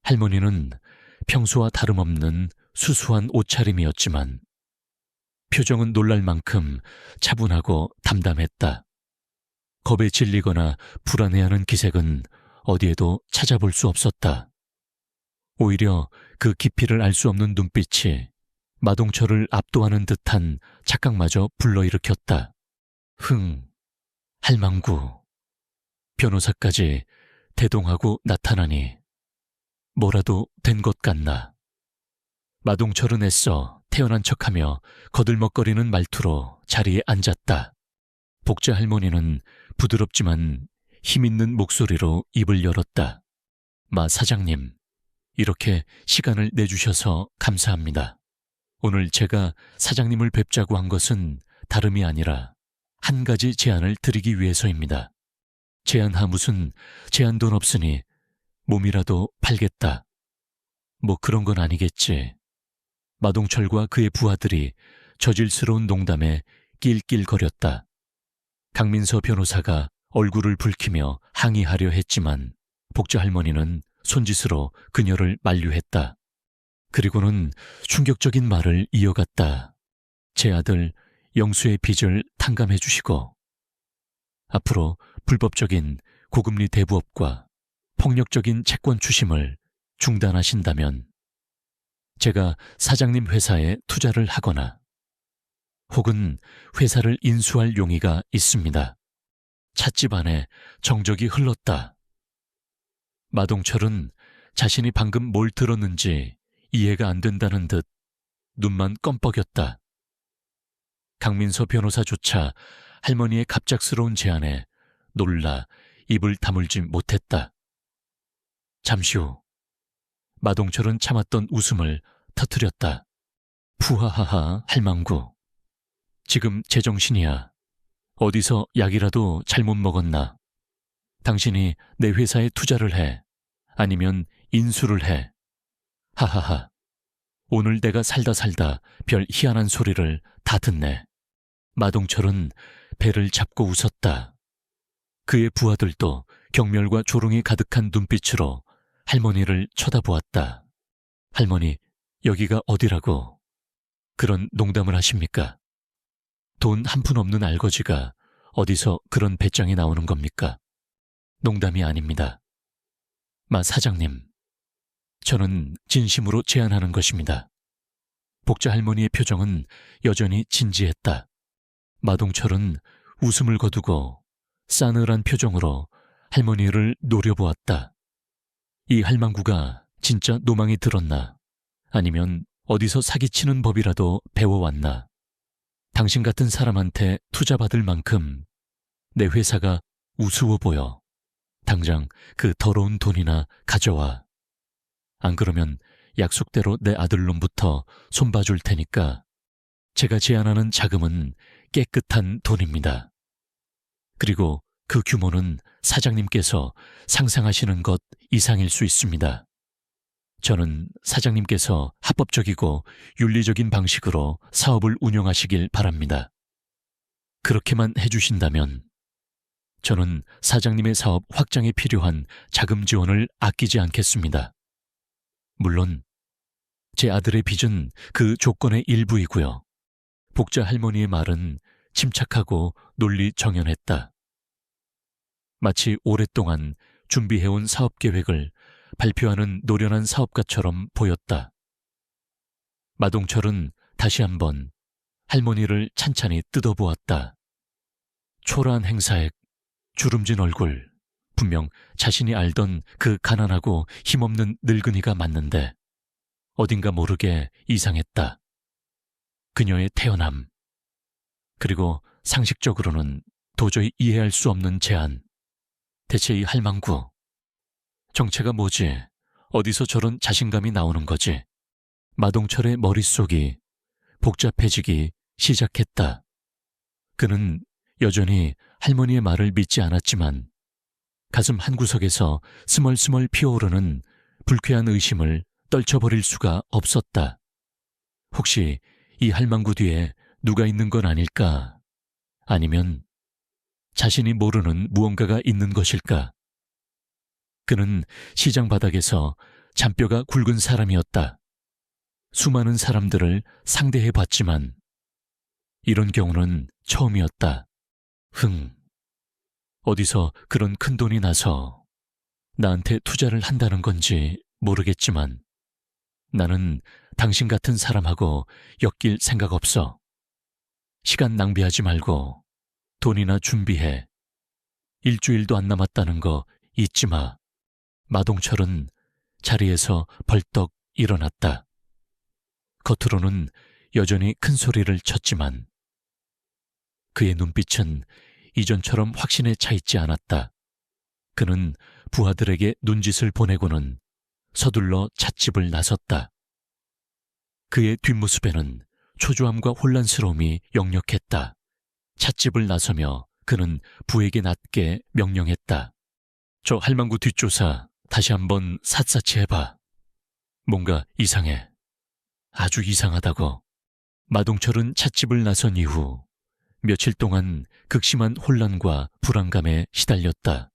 [SPEAKER 1] 할머니는 평소와 다름없는 수수한 옷차림이었지만 표정은 놀랄 만큼 차분하고 담담했다. 겁에 질리거나 불안해하는 기색은 어디에도 찾아볼 수 없었다. 오히려 그 깊이를 알 수 없는 눈빛이 마동철을 압도하는 듯한 착각마저 불러일으켰다. 할망구. 변호사까지 대동하고 나타나니 뭐라도 된 것 같나. 마동철은 애써 태어난 척하며 거들먹거리는 말투로 자리에 앉았다. 복자 할머니는 부드럽지만 힘있는 목소리로 입을 열었다. 마 사장님, 이렇게 시간을 내주셔서 감사합니다. 오늘 제가 사장님을 뵙자고 한 것은 다름이 아니라 한 가지 제안을 드리기 위해서입니다. 제안하 무슨 제안 돈 없으니 몸이라도 팔겠다. 뭐 그런 건 아니겠지. 마동철과 그의 부하들이 저질스러운 농담에 낄낄거렸다. 강민서 변호사가 얼굴을 붉히며 항의하려 했지만 복자 할머니는 손짓으로 그녀를 만류했다. 그리고는 충격적인 말을 이어갔다. 제 아들 영수의 빚을 탕감해 주시고 앞으로 불법적인 고금리 대부업과 폭력적인 채권 추심을 중단하신다면 제가 사장님 회사에 투자를 하거나 혹은 회사를 인수할 용의가 있습니다. 찻집 안에 정적이 흘렀다. 마동철은 자신이 방금 뭘 들었는지 이해가 안 된다는 듯 눈만 껌뻑였다. 강민서 변호사조차 할머니의 갑작스러운 제안에 놀라 입을 다물지 못했다. 잠시 후 마동철은 참았던 웃음을 터뜨렸다. 푸하하하 할망구. 지금 제정신이야. 어디서 약이라도 잘못 먹었나? 당신이 내 회사에 투자를 해. 아니면 인수를 해. 하하하. 오늘 내가 살다 별 희한한 소리를 다 듣네. 마동철은 배를 잡고 웃었다. 그의 부하들도 경멸과 조롱이 가득한 눈빛으로 할머니를 쳐다보았다. 할머니, 여기가 어디라고 그런 농담을 하십니까? 돈 한 푼 없는 알거지가 어디서 그런 배짱이 나오는 겁니까? 농담이 아닙니다. 마 사장님, 저는 진심으로 제안하는 것입니다. 복자 할머니의 표정은 여전히 진지했다. 마동철은 웃음을 거두고 싸늘한 표정으로 할머니를 노려보았다. 이 할망구가 진짜 노망이 들었나? 아니면 어디서 사기치는 법이라도 배워왔나? 당신 같은 사람한테 투자받을 만큼 내 회사가 우스워 보여. 당장 그 더러운 돈이나 가져와. 안 그러면 약속대로 내 아들놈부터 손봐줄 테니까. 제가 제안하는 자금은 깨끗한 돈입니다. 그리고 그 규모는 사장님께서 상상하시는 것 이상일 수 있습니다. 저는 사장님께서 합법적이고 윤리적인 방식으로 사업을 운영하시길 바랍니다. 그렇게만 해주신다면 저는 사장님의 사업 확장에 필요한 자금 지원을 아끼지 않겠습니다. 물론 제 아들의 빚은 그 조건의 일부이고요. 복자 할머니의 말은 침착하고 논리정연했다. 마치 오랫동안 준비해온 사업 계획을 발표하는 노련한 사업가처럼 보였다. 마동철은 다시 한번 할머니를 찬찬히 뜯어보았다. 초라한 행사액, 주름진 얼굴, 분명 자신이 알던 그 가난하고 힘없는 늙은이가 맞는데 어딘가 모르게 이상했다. 그녀의 태어남, 그리고 상식적으로는 도저히 이해할 수 없는 제안. 대체 이 할망구, 정체가 뭐지? 어디서 저런 자신감이 나오는 거지? 마동철의 머릿속이 복잡해지기 시작했다. 그는 여전히 할머니의 말을 믿지 않았지만 가슴 한구석에서 스멀스멀 피어오르는 불쾌한 의심을 떨쳐버릴 수가 없었다. 혹시 이 할망구 뒤에 누가 있는 건 아닐까? 아니면 자신이 모르는 무언가가 있는 것일까? 그는 시장 바닥에서 잔뼈가 굵은 사람이었다. 수많은 사람들을 상대해봤지만 이런 경우는 처음이었다. 어디서 그런 큰 돈이 나서 나한테 투자를 한다는 건지 모르겠지만 나는 당신 같은 사람하고 엮일 생각 없어. 시간 낭비하지 말고 돈이나 준비해. 일주일도 안 남았다는 거 잊지 마. 마동철은 자리에서 벌떡 일어났다. 겉으로는 여전히 큰 소리를 쳤지만 그의 눈빛은 이전처럼 확신에 차 있지 않았다. 그는 부하들에게 눈짓을 보내고는 서둘러 찻집을 나섰다. 그의 뒷모습에는 초조함과 혼란스러움이 역력했다. 찻집을 나서며 그는 부에게 낮게 명령했다. 저 할망구 뒷조사 다시 한번 샅샅이 해봐. 뭔가 이상해. 아주 이상하다고. 마동철은 찻집을 나선 이후 며칠 동안 극심한 혼란과 불안감에 시달렸다.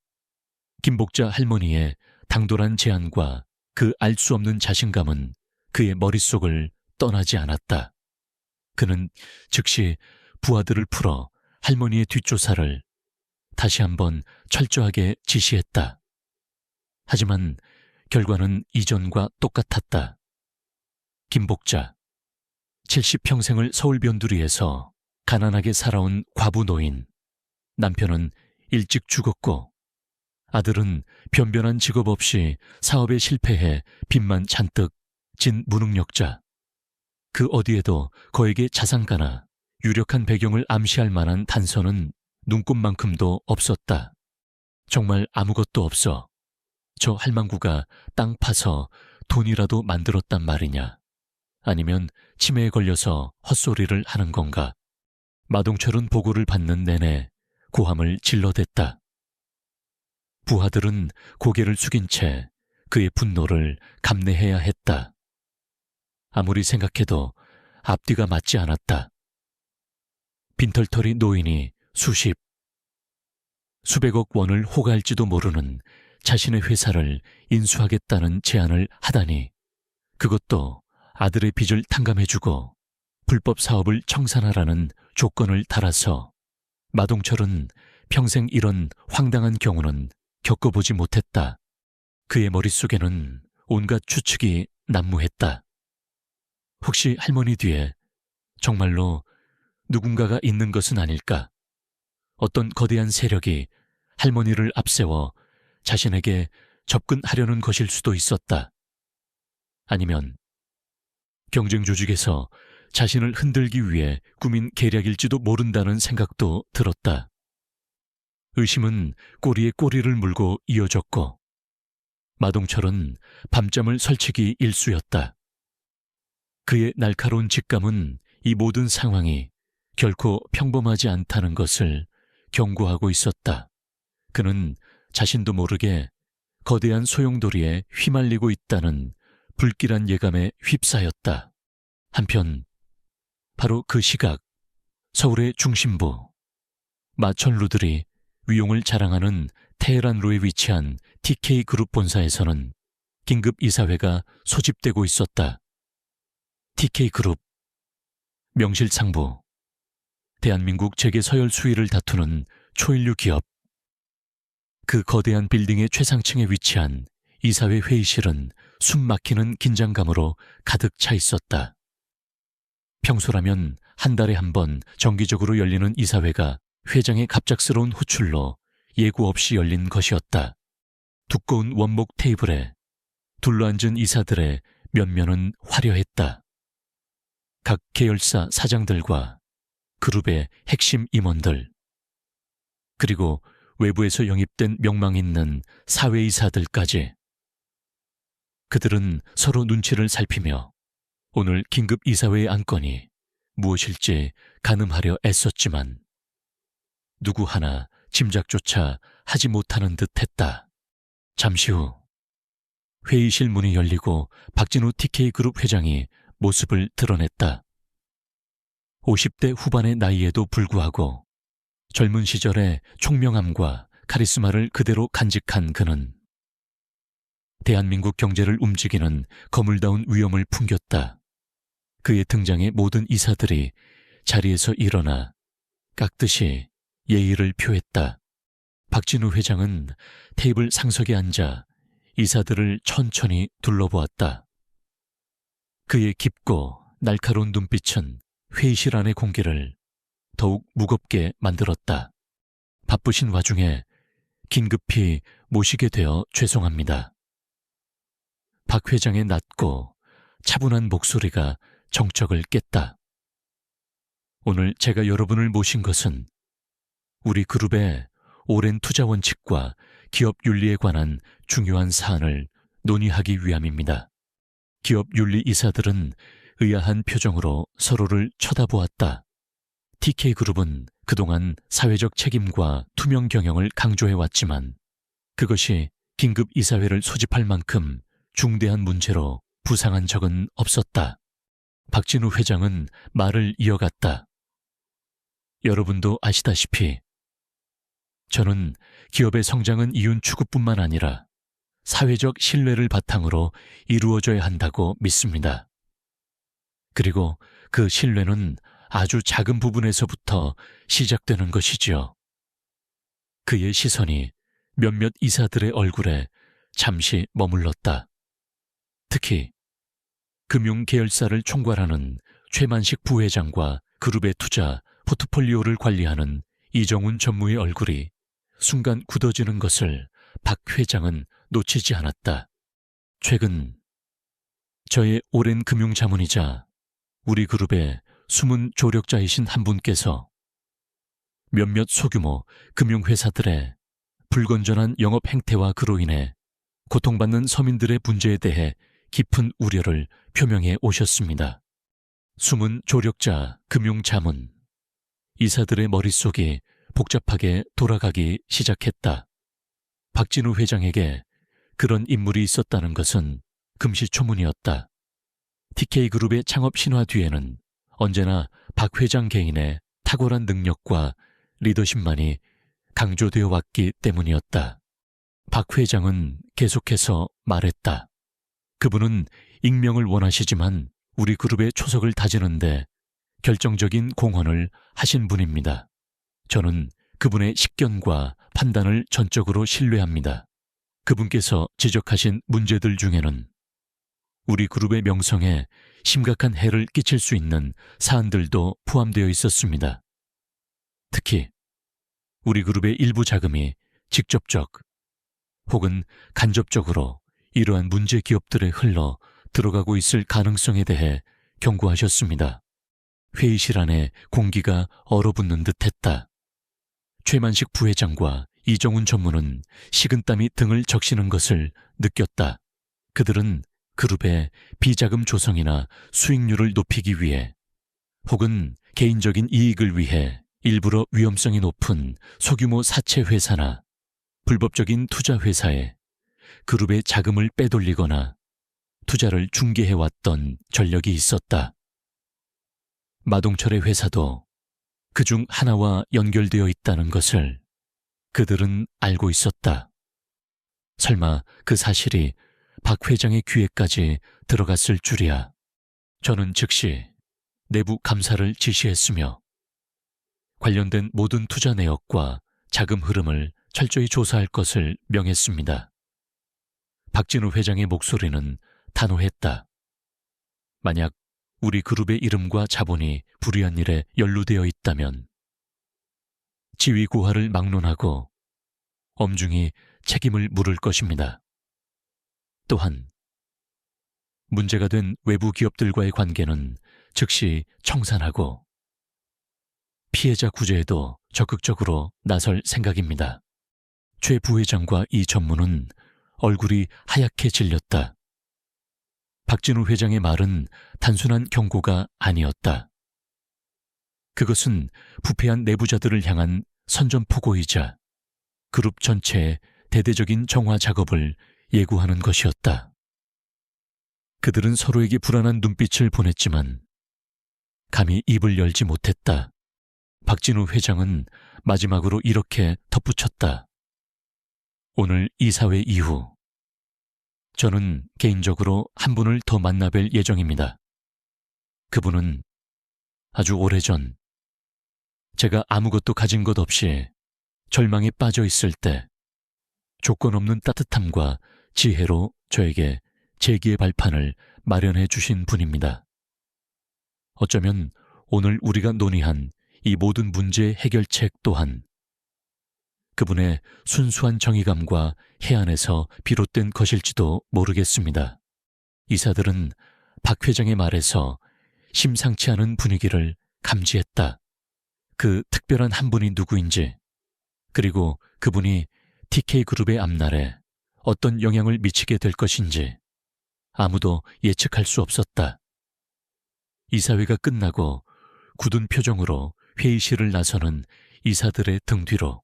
[SPEAKER 1] 김복자 할머니의 당돌한 제안과 그 알 수 없는 자신감은 그의 머릿속을 떠나지 않았다. 그는 즉시 부하들을 풀어 할머니의 뒷조사를 다시 한번 철저하게 지시했다. 하지만 결과는 이전과 똑같았다. 김복자, 70평생을 서울 변두리에서 가난하게 살아온 과부 노인. 남편은 일찍 죽었고 아들은 변변한 직업 없이 사업에 실패해 빚만 잔뜩 진 무능력자. 그 어디에도 거액의 자산가나 유력한 배경을 암시할 만한 단서는 눈꼽만큼도 없었다. 정말 아무것도 없어. 저 할망구가 땅 파서 돈이라도 만들었단 말이냐? 아니면 치매에 걸려서 헛소리를 하는 건가? 마동철은 보고를 받는 내내 고함을 질러댔다. 부하들은 고개를 숙인 채 그의 분노를 감내해야 했다. 아무리 생각해도 앞뒤가 맞지 않았다. 빈털터리 노인이 수백억 원을 호가할지도 모르는 자신의 회사를 인수하겠다는 제안을 하다니, 그것도 아들의 빚을 탕감해주고 불법 사업을 청산하라는 조건을 달아서 마동철은 평생 이런 황당한 경우는 겪어보지 못했다. 그의 머릿속에는 온갖 추측이 난무했다. 혹시 할머니 뒤에 정말로 누군가가 있는 것은 아닐까? 어떤 거대한 세력이 할머니를 앞세워 자신에게 접근하려는 것일 수도 있었다. 아니면 경쟁 조직에서 자신을 흔들기 위해 꾸민 계략일지도 모른다는 생각도 들었다. 의심은 꼬리에 꼬리를 물고 이어졌고 마동철은 밤잠을 설치기 일쑤였다. 그의 날카로운 직감은 이 모든 상황이 결코 평범하지 않다는 것을 경고하고 있었다. 그는 자신도 모르게 거대한 소용돌이에 휘말리고 있다는 불길한 예감에 휩싸였다. 한편 바로 그 시각 서울의 중심부, 마천루들이 위용을 자랑하는 테헤란로에 위치한 TK그룹 본사에서는 긴급 이사회가 소집되고 있었다. TK그룹, 명실상부, 대한민국 재계 서열 수위를 다투는 초일류 기업. 그 거대한 빌딩의 최상층에 위치한 이사회 회의실은 숨 막히는 긴장감으로 가득 차 있었다. 평소라면 한 달에 한 번 정기적으로 열리는 이사회가 회장의 갑작스러운 호출로 예고 없이 열린 것이었다. 두꺼운 원목 테이블에 둘러앉은 이사들의 면면은 화려했다. 각 계열사 사장들과 그룹의 핵심 임원들, 그리고 외부에서 영입된 명망 있는 사회이사들까지. 그들은 서로 눈치를 살피며 오늘 긴급 이사회의 안건이 무엇일지 가늠하려 애썼지만 누구 하나 짐작조차 하지 못하는 듯 했다. 잠시 후 회의실 문이 열리고 박진우 TK그룹 회장이 모습을 드러냈다. 50대 후반의 나이에도 불구하고 젊은 시절의 총명함과 카리스마를 그대로 간직한 그는 대한민국 경제를 움직이는 거물다운 위엄을 풍겼다. 그의 등장에 모든 이사들이 자리에서 일어나 깍듯이 예의를 표했다. 박진우 회장은 테이블 상석에 앉아 이사들을 천천히 둘러보았다. 그의 깊고 날카로운 눈빛은 회의실 안의 공기를 더욱 무겁게 만들었다. 바쁘신 와중에 긴급히 모시게 되어 죄송합니다. 박 회장의 낮고 차분한 목소리가 정적을 깼다. 오늘 제가 여러분을 모신 것은 우리 그룹의 오랜 투자 원칙과 기업 윤리에 관한 중요한 사안을 논의하기 위함입니다. 기업 윤리 이사들은 의아한 표정으로 서로를 쳐다보았다. TK그룹은 그동안 사회적 책임과 투명 경영을 강조해왔지만 그것이 긴급 이사회를 소집할 만큼 중대한 문제로 부상한 적은 없었다. 박진우 회장은 말을 이어갔다. 여러분도 아시다시피 저는 기업의 성장은 이윤 추구뿐만 아니라 사회적 신뢰를 바탕으로 이루어져야 한다고 믿습니다. 그리고 그 신뢰는 아주 작은 부분에서부터 시작되는 것이지요. 그의 시선이 몇몇 이사들의 얼굴에 잠시 머물렀다. 특히 금융계열사를 총괄하는 최만식 부회장과 그룹의 투자 포트폴리오를 관리하는 이정훈 전무의 얼굴이 순간 굳어지는 것을 박 회장은 놓치지 않았다. 최근 저의 오랜 금융자문이자 우리 그룹의 숨은 조력자이신 한 분께서 몇몇 소규모 금융회사들의 불건전한 영업 행태와 그로 인해 고통받는 서민들의 문제에 대해 깊은 우려를 표명해 오셨습니다. 숨은 조력자 금융자문. 이사들의 머릿속이 복잡하게 돌아가기 시작했다. 박진우 회장에게 그런 인물이 있었다는 것은 금시초문이었다. TK그룹의 창업 신화 뒤에는 언제나 박 회장 개인의 탁월한 능력과 리더십만이 강조되어 왔기 때문이었다. 박 회장은 계속해서 말했다. 그분은 익명을 원하시지만 우리 그룹의 초석을 다지는데 결정적인 공헌을 하신 분입니다. 저는 그분의 식견과 판단을 전적으로 신뢰합니다. 그분께서 지적하신 문제들 중에는 우리 그룹의 명성에 심각한 해를 끼칠 수 있는 사안들도 포함되어 있었습니다. 특히 우리 그룹의 일부 자금이 직접적 혹은 간접적으로 이러한 문제 기업들에 흘러 들어가고 있을 가능성에 대해 경고하셨습니다. 회의실 안에 공기가 얼어붙는 듯했다. 최만식 부회장과 이정훈 전무는 식은땀이 등을 적시는 것을 느꼈다. 그들은 그룹의 비자금 조성이나 수익률을 높이기 위해 혹은 개인적인 이익을 위해 일부러 위험성이 높은 소규모 사채 회사나 불법적인 투자 회사에 그룹의 자금을 빼돌리거나 투자를 중개해왔던 전력이 있었다. 마동철의 회사도 그중 하나와 연결되어 있다는 것을 그들은 알고 있었다. 설마 그 사실이 박 회장의 귀에까지 들어갔을 줄이야. 저는 즉시 내부 감사를 지시했으며 관련된 모든 투자 내역과 자금 흐름을 철저히 조사할 것을 명했습니다. 박진우 회장의 목소리는 단호했다. 만약 우리 그룹의 이름과 자본이 불의한 일에 연루되어 있다면 지위 고하를 막론하고 엄중히 책임을 물을 것입니다. 또한 문제가 된 외부 기업들과의 관계는 즉시 청산하고 피해자 구제에도 적극적으로 나설 생각입니다. 최 부회장과 이 전무는 얼굴이 하얗게 질렸다. 박진우 회장의 말은 단순한 경고가 아니었다. 그것은 부패한 내부자들을 향한 선전포고이자 그룹 전체의 대대적인 정화 작업을 예고하는 것이었다. 그들은 서로에게 불안한 눈빛을 보냈지만 감히 입을 열지 못했다. 박진우 회장은 마지막으로 이렇게 덧붙였다. 오늘 이사회 이후 저는 개인적으로 한 분을 더 만나뵐 예정입니다. 그분은 아주 오래전 제가 아무것도 가진 것 없이 절망에 빠져 있을 때 조건 없는 따뜻함과 지혜로 저에게 재기의 발판을 마련해 주신 분입니다. 어쩌면 오늘 우리가 논의한 이 모든 문제의 해결책 또한 그분의 순수한 정의감과 해안에서 비롯된 것일지도 모르겠습니다. 이사들은 박 회장의 말에서 심상치 않은 분위기를 감지했다. 그 특별한 한 분이 누구인지, 그리고 그분이 TK그룹의 앞날에 어떤 영향을 미치게 될 것인지 아무도 예측할 수 없었다. 이사회가 끝나고 굳은 표정으로 회의실을 나서는 이사들의 등 뒤로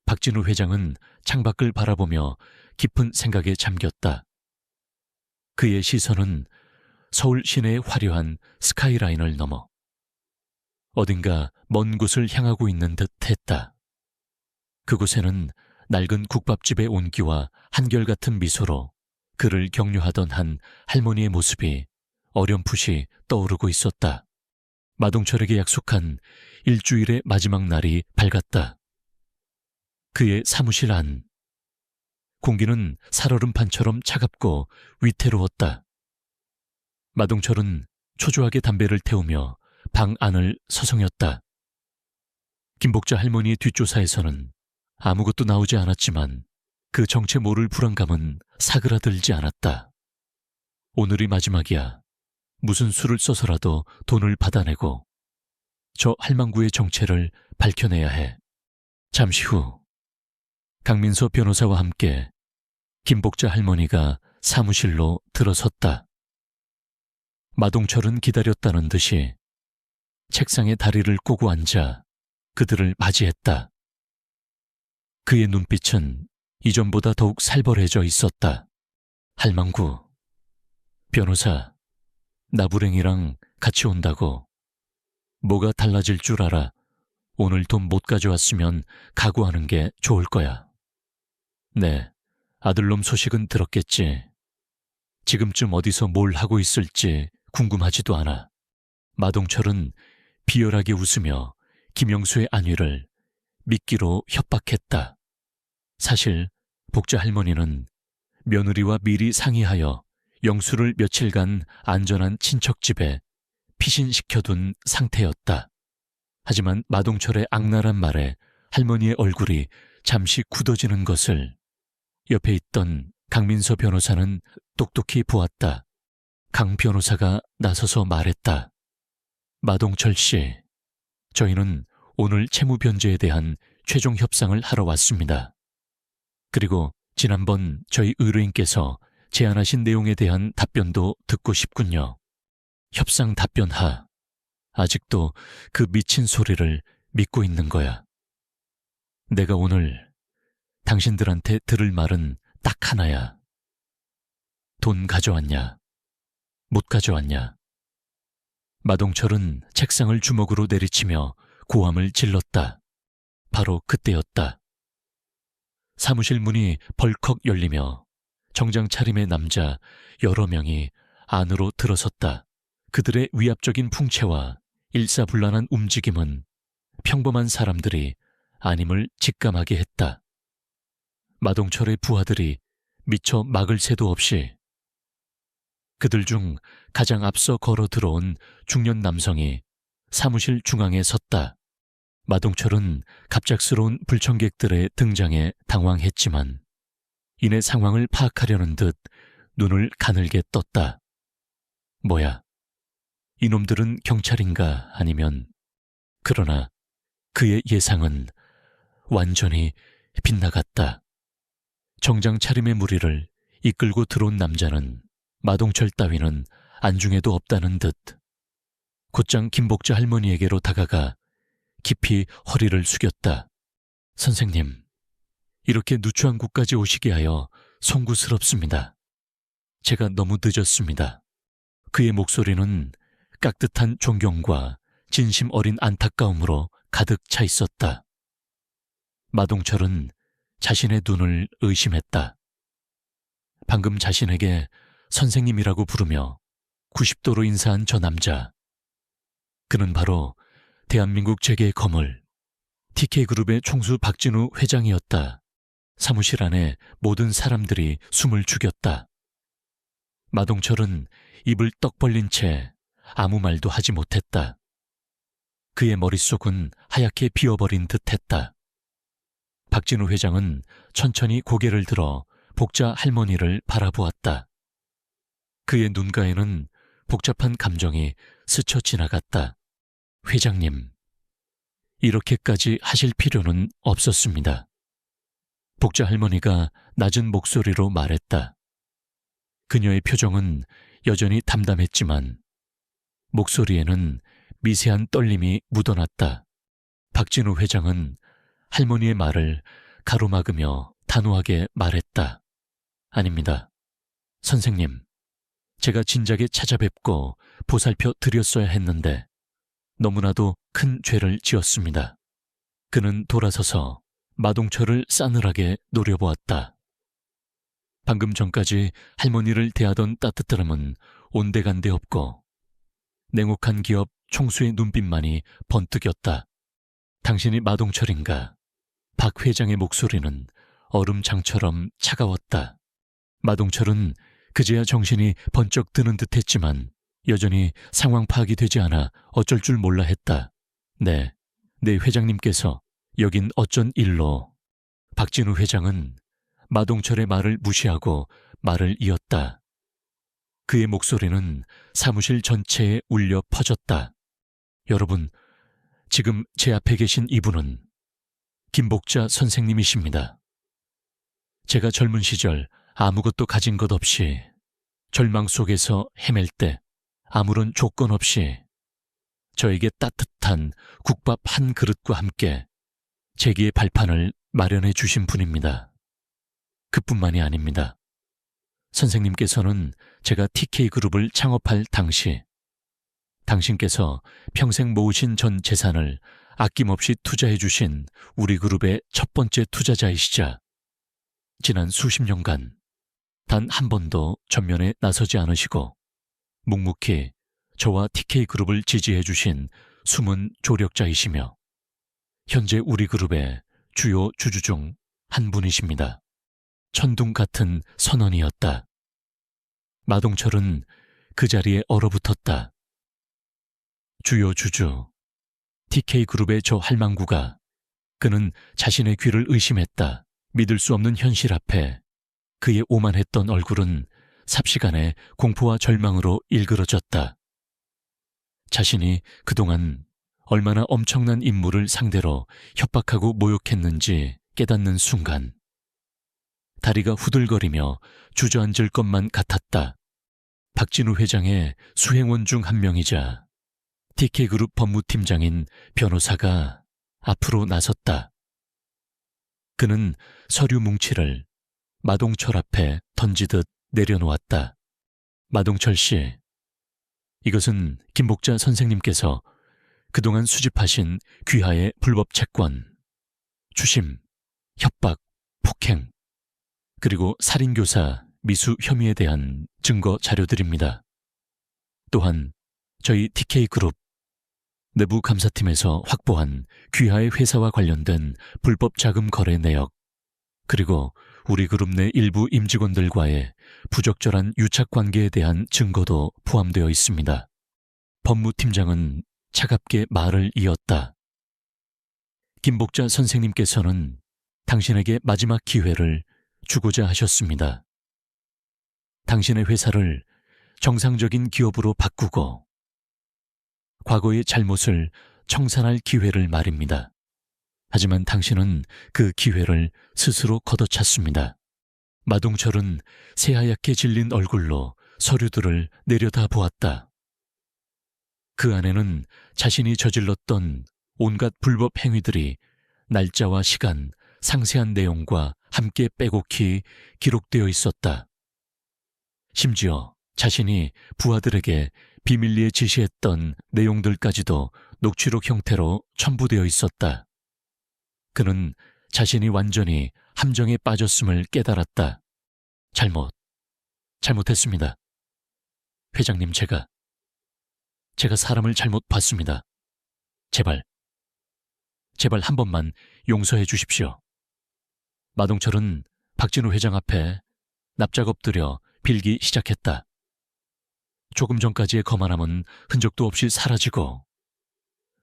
[SPEAKER 1] 박진우 회장은 창밖을 바라보며 깊은 생각에 잠겼다. 그의 시선은 서울 시내의 화려한 스카이라인을 넘어 어딘가 먼 곳을 향하고 있는 듯 했다. 그곳에는 낡은 국밥집의 온기와 한결같은 미소로 그를 격려하던 한 할머니의 모습이 어렴풋이 떠오르고 있었다. 마동철에게 약속한 일주일의 마지막 날이 밝았다. 그의 사무실 안. 공기는 살얼음판처럼 차갑고 위태로웠다. 마동철은 초조하게 담배를 태우며 방 안을 서성였다. 김복자 할머니의 뒷조사에서는 아무것도 나오지 않았지만 그 정체 모를 불안감은 사그라들지 않았다. 오늘이 마지막이야. 무슨 수를 써서라도 돈을 받아내고 저 할망구의 정체를 밝혀내야 해. 잠시 후 강민서 변호사와 함께 김복자 할머니가 사무실로 들어섰다. 마동철은 기다렸다는 듯이 책상에 다리를 꼬고 앉아 그들을 맞이했다. 그의 눈빛은 이전보다 더욱 살벌해져 있었다. 할망구, 변호사, 나부랭이랑 같이 온다고. 뭐가 달라질 줄 알아? 오늘 돈 못 가져왔으면 각오하는 게 좋을 거야. 네, 아들놈 소식은 들었겠지. 지금쯤 어디서 뭘 하고 있을지 궁금하지도 않아. 마동철은 비열하게 웃으며 김영수의 안위를 미끼로 협박했다. 사실 복자 할머니는 며느리와 미리 상의하여 영수를 며칠간 안전한 친척 집에 피신시켜둔 상태였다. 하지만 마동철의 악랄한 말에 할머니의 얼굴이 잠시 굳어지는 것을 옆에 있던 강민서 변호사는 똑똑히 보았다. 강 변호사가 나서서 말했다. 마동철 씨, 저희는 오늘 채무 변제에 대한 최종 협상을 하러 왔습니다. 그리고 지난번 저희 의뢰인께서 제안하신 내용에 대한 답변도 듣고 싶군요. 협상 답변하. 아직도 그 미친 소리를 믿고 있는 거야. 내가 오늘 당신들한테 들을 말은 딱 하나야. 돈 가져왔냐? 못 가져왔냐? 마동철은 책상을 주먹으로 내리치며 고함을 질렀다. 바로 그때였다. 사무실 문이 벌컥 열리며 정장 차림의 남자 여러 명이 안으로 들어섰다. 그들의 위압적인 풍채와 일사불란한 움직임은 평범한 사람들이 아님을 직감하게 했다. 마동철의 부하들이 미처 막을 새도 없이 그들 중 가장 앞서 걸어 들어온 중년 남성이 사무실 중앙에 섰다. 마동철은 갑작스러운 불청객들의 등장에 당황했지만 이내 상황을 파악하려는 듯 눈을 가늘게 떴다. 뭐야? 이놈들은 경찰인가 아니면... 그러나 그의 예상은 완전히 빗나갔다. 정장 차림의 무리를 이끌고 들어온 남자는 마동철 따위는 안중에도 없다는 듯 곧장 김복자 할머니에게로 다가가 깊이 허리를 숙였다. 선생님, 이렇게 누추한 곳까지 오시게 하여 송구스럽습니다. 제가 너무 늦었습니다. 그의 목소리는 깍듯한 존경과 진심 어린 안타까움으로 가득 차 있었다. 마동철은 자신의 눈을 의심했다. 방금 자신에게 선생님이라고 부르며 90도로 인사한 저 남자. 그는 바로 대한민국 재계의 거물 TK그룹의 총수 박진우 회장이었다. 사무실 안에 모든 사람들이 숨을 죽였다. 마동철은 입을 떡 벌린 채 아무 말도 하지 못했다. 그의 머릿속은 하얗게 비어버린 듯했다. 박진우 회장은 천천히 고개를 들어 복자 할머니를 바라보았다. 그의 눈가에는 복잡한 감정이 스쳐 지나갔다. 회장님, 이렇게까지 하실 필요는 없었습니다. 복자 할머니가 낮은 목소리로 말했다. 그녀의 표정은 여전히 담담했지만 목소리에는 미세한 떨림이 묻어났다. 박진우 회장은 할머니의 말을 가로막으며 단호하게 말했다. 아닙니다. 선생님, 제가 진작에 찾아뵙고 보살펴 드렸어야 했는데 너무나도 큰 죄를 지었습니다. 그는 돌아서서 마동철을 싸늘하게 노려보았다. 방금 전까지 할머니를 대하던 따뜻함은 온데간데 없고 냉혹한 기업 총수의 눈빛만이 번뜩였다. 당신이 마동철인가? 박 회장의 목소리는 얼음장처럼 차가웠다. 마동철은 그제야 정신이 번쩍 드는 듯했지만 여전히 상황 파악이 되지 않아 어쩔 줄 몰라 했다. 네, 회장님께서 여긴 어쩐 일로? 박진우 회장은 마동철의 말을 무시하고 말을 이었다. 그의 목소리는 사무실 전체에 울려 퍼졌다. 여러분, 지금 제 앞에 계신 이분은 김복자 선생님이십니다. 제가 젊은 시절 아무것도 가진 것 없이 절망 속에서 헤맬 때 아무런 조건 없이 저에게 따뜻한 국밥 한 그릇과 함께 재기의 발판을 마련해 주신 분입니다. 그뿐만이 아닙니다. 선생님께서는 제가 TK그룹을 창업할 당시 당신께서 평생 모으신 전 재산을 아낌없이 투자해 주신 우리 그룹의 첫 번째 투자자이시자 지난 수십 년간 단 한 번도 전면에 나서지 않으시고 묵묵히 저와 TK그룹을 지지해 주신 숨은 조력자이시며 현재 우리 그룹의 주요 주주 중 한 분이십니다. 천둥 같은 선언이었다. 마동철은 그 자리에 얼어붙었다. 주요 주주, TK그룹의 저 할망구가 그는 자신의 귀를 의심했다. 믿을 수 없는 현실 앞에 그의 오만했던 얼굴은 삽시간에 공포와 절망으로 일그러졌다. 자신이 그동안 얼마나 엄청난 인물을 상대로 협박하고 모욕했는지 깨닫는 순간 다리가 후들거리며 주저앉을 것만 같았다. 박진우 회장의 수행원 중 한 명이자 TK그룹 법무팀장인 변호사가 앞으로 나섰다. 그는 서류 뭉치를 마동철 앞에 던지듯 내려놓았다. 마동철 씨, 이것은 김복자 선생님께서 그동안 수집하신 귀하의 불법 채권, 추심, 협박, 폭행, 그리고 살인교사 미수 혐의에 대한 증거 자료들입니다. 또한 저희 TK그룹 내부 감사팀에서 확보한 귀하의 회사와 관련된 불법 자금 거래 내역, 그리고 우리 그룹 내 일부 임직원들과의 부적절한 유착 관계에 대한 증거도 포함되어 있습니다. 법무팀장은 차갑게 말을 이었다. 김복자 선생님께서는 당신에게 마지막 기회를 주고자 하셨습니다. 당신의 회사를 정상적인 기업으로 바꾸고 과거의 잘못을 청산할 기회를 말입니다. 하지만 당신은 그 기회를 스스로 걷어찼습니다. 마동철은 새하얗게 질린 얼굴로 서류들을 내려다보았다. 그 안에는 자신이 저질렀던 온갖 불법 행위들이 날짜와 시간, 상세한 내용과 함께 빼곡히 기록되어 있었다. 심지어 자신이 부하들에게 비밀리에 지시했던 내용들까지도 녹취록 형태로 첨부되어 있었다. 그는 자신이 완전히 함정에 빠졌음을 깨달았다. 잘못했습니다. 회장님, 제가 사람을 잘못 봤습니다. 제발 한 번만 용서해 주십시오. 마동철은 박진우 회장 앞에 납작 엎드려 빌기 시작했다. 조금 전까지의 거만함은 흔적도 없이 사라지고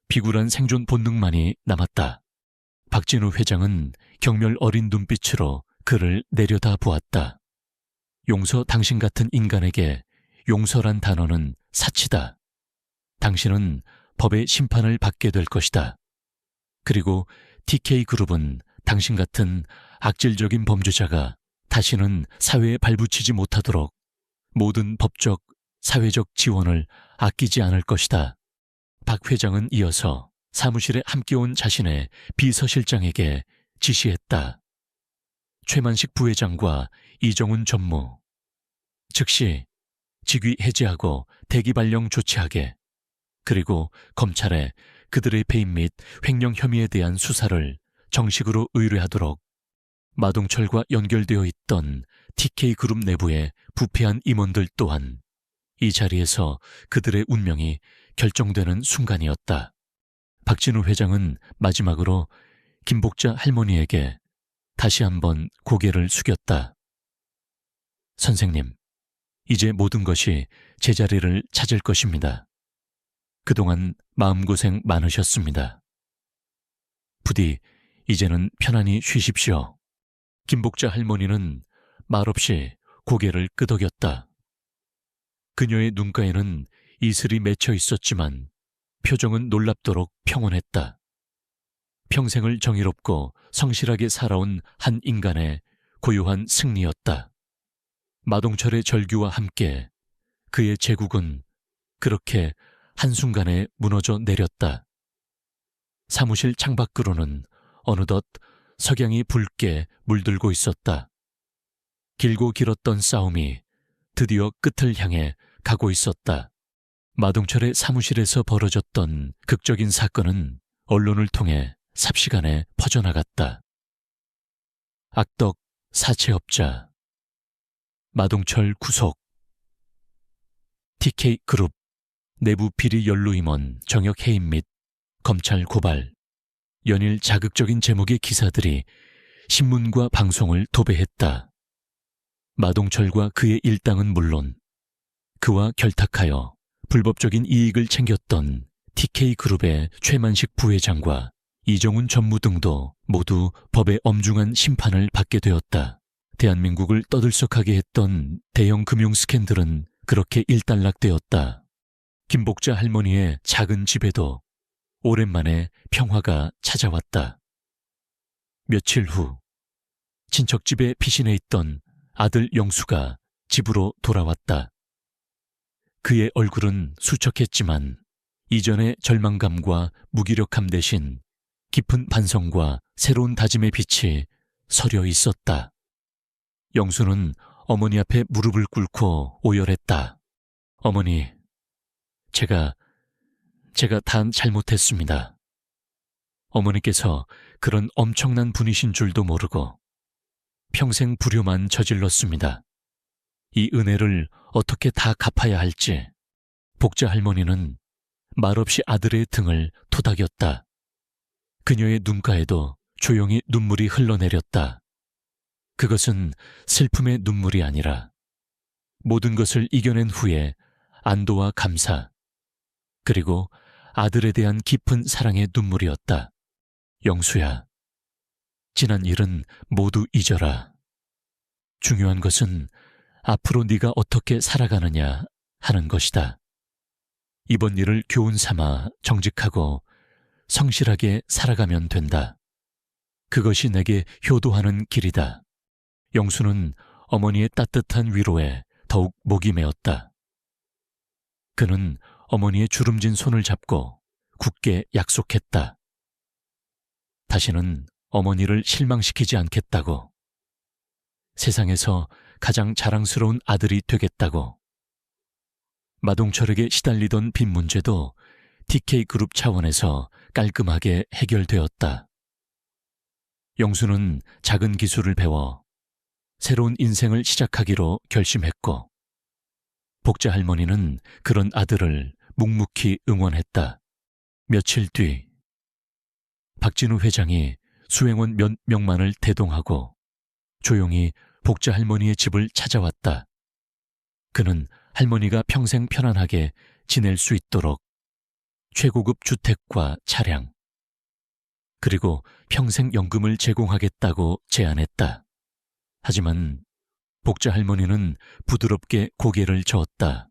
[SPEAKER 1] 비굴한 생존 본능만이 남았다. 박진우 회장은 경멸 어린 눈빛으로 그를 내려다보았다. 용서, 당신 같은 인간에게 용서란 단어는 사치다. 당신은 법의 심판을 받게 될 것이다. 그리고 TK그룹은 당신 같은 악질적인 범죄자가 다시는 사회에 발붙이지 못하도록 모든 법적, 사회적 지원을 아끼지 않을 것이다. 박 회장은 이어서 사무실에 함께 온 자신의 비서실장에게 지시했다. 최만식 부회장과 이정훈 전무, 즉시 직위 해제하고 대기 발령 조치하게, 그리고 검찰에 그들의 배임 및 횡령 혐의에 대한 수사를 정식으로 의뢰하도록. 마동철과 연결되어 있던 TK그룹 내부의 부패한 임원들 또한 이 자리에서 그들의 운명이 결정되는 순간이었다. 박진우 회장은 마지막으로 김복자 할머니에게 다시 한번 고개를 숙였다. 선생님, 이제 모든 것이 제자리를 찾을 것입니다. 그동안 마음고생 많으셨습니다. 부디 이제는 편안히 쉬십시오. 김복자 할머니는 말없이 고개를 끄덕였다. 그녀의 눈가에는 이슬이 맺혀 있었지만 표정은 놀랍도록 평온했다. 평생을 정의롭고 성실하게 살아온 한 인간의 고요한 승리였다. 마동철의 절규와 함께 그의 제국은 그렇게 한순간에 무너져 내렸다. 사무실 창밖으로는 어느덧 석양이 붉게 물들고 있었다. 길고 길었던 싸움이 드디어 끝을 향해 가고 있었다. 마동철의 사무실에서 벌어졌던 극적인 사건은 언론을 통해 삽시간에 퍼져나갔다. 악덕 사채업자, 마동철 구속, TK그룹 내부 비리 연루 임원 정역 해임 및 검찰 고발, 연일 자극적인 제목의 기사들이 신문과 방송을 도배했다. 마동철과 그의 일당은 물론 그와 결탁하여 불법적인 이익을 챙겼던 TK그룹의 최만식 부회장과 이정훈 전무 등도 모두 법의 엄중한 심판을 받게 되었다. 대한민국을 떠들썩하게 했던 대형 금융 스캔들은 그렇게 일단락되었다. 김복자 할머니의 작은 집에도 오랜만에 평화가 찾아왔다. 며칠 후 친척집에 피신해 있던 아들 영수가 집으로 돌아왔다. 그의 얼굴은 수척했지만 이전의 절망감과 무기력함 대신 깊은 반성과 새로운 다짐의 빛이 서려 있었다. 영수는 어머니 앞에 무릎을 꿇고 오열했다. 어머니, 제가 다 잘못했습니다. 어머니께서 그런 엄청난 분이신 줄도 모르고 평생 불효만 저질렀습니다. 이 은혜를 어떻게 다 갚아야 할지. 복자 할머니는 말없이 아들의 등을 토닥였다. 그녀의 눈가에도 조용히 눈물이 흘러내렸다. 그것은 슬픔의 눈물이 아니라 모든 것을 이겨낸 후에 안도와 감사, 그리고 아들에 대한 깊은 사랑의 눈물이었다. 영수야, 지난 일은 모두 잊어라. 중요한 것은 앞으로 네가 어떻게 살아가느냐 하는 것이다. 이번 일을 교훈 삼아 정직하고 성실하게 살아가면 된다. 그것이 내게 효도하는 길이다. 영수는 어머니의 따뜻한 위로에 더욱 목이 메었다. 그는 어머니의 주름진 손을 잡고 굳게 약속했다. 다시는 어머니를 실망시키지 않겠다고. 세상에서 가장 자랑스러운 아들이 되겠다고. 마동철에게 시달리던 빚 문제도 TK그룹 차원에서 깔끔하게 해결되었다. 영수는 작은 기술을 배워 새로운 인생을 시작하기로 결심했고, 복자 할머니는 그런 아들을 묵묵히 응원했다. 며칠 뒤 박진우 회장이 수행원 몇 명만을 대동하고 조용히 복자 할머니의 집을 찾아왔다. 그는 할머니가 평생 편안하게 지낼 수 있도록 최고급 주택과 차량, 그리고 평생 연금을 제공하겠다고 제안했다. 하지만 복자 할머니는 부드럽게 고개를 저었다.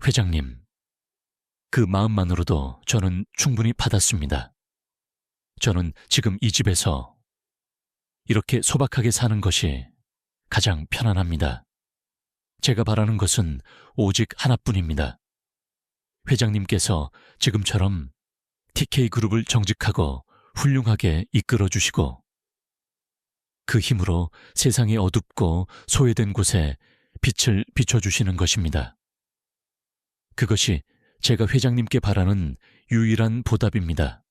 [SPEAKER 1] 회장님, 그 마음만으로도 저는 충분히 받았습니다. 저는 지금 이 집에서 이렇게 소박하게 사는 것이 가장 편안합니다. 제가 바라는 것은 오직 하나뿐입니다. 회장님께서 지금처럼 TK그룹을 정직하고 훌륭하게 이끌어주시고 그 힘으로 세상이 어둡고 소외된 곳에 빛을 비춰주시는 것입니다. 그것이 제가 회장님께 바라는 유일한 보답입니다.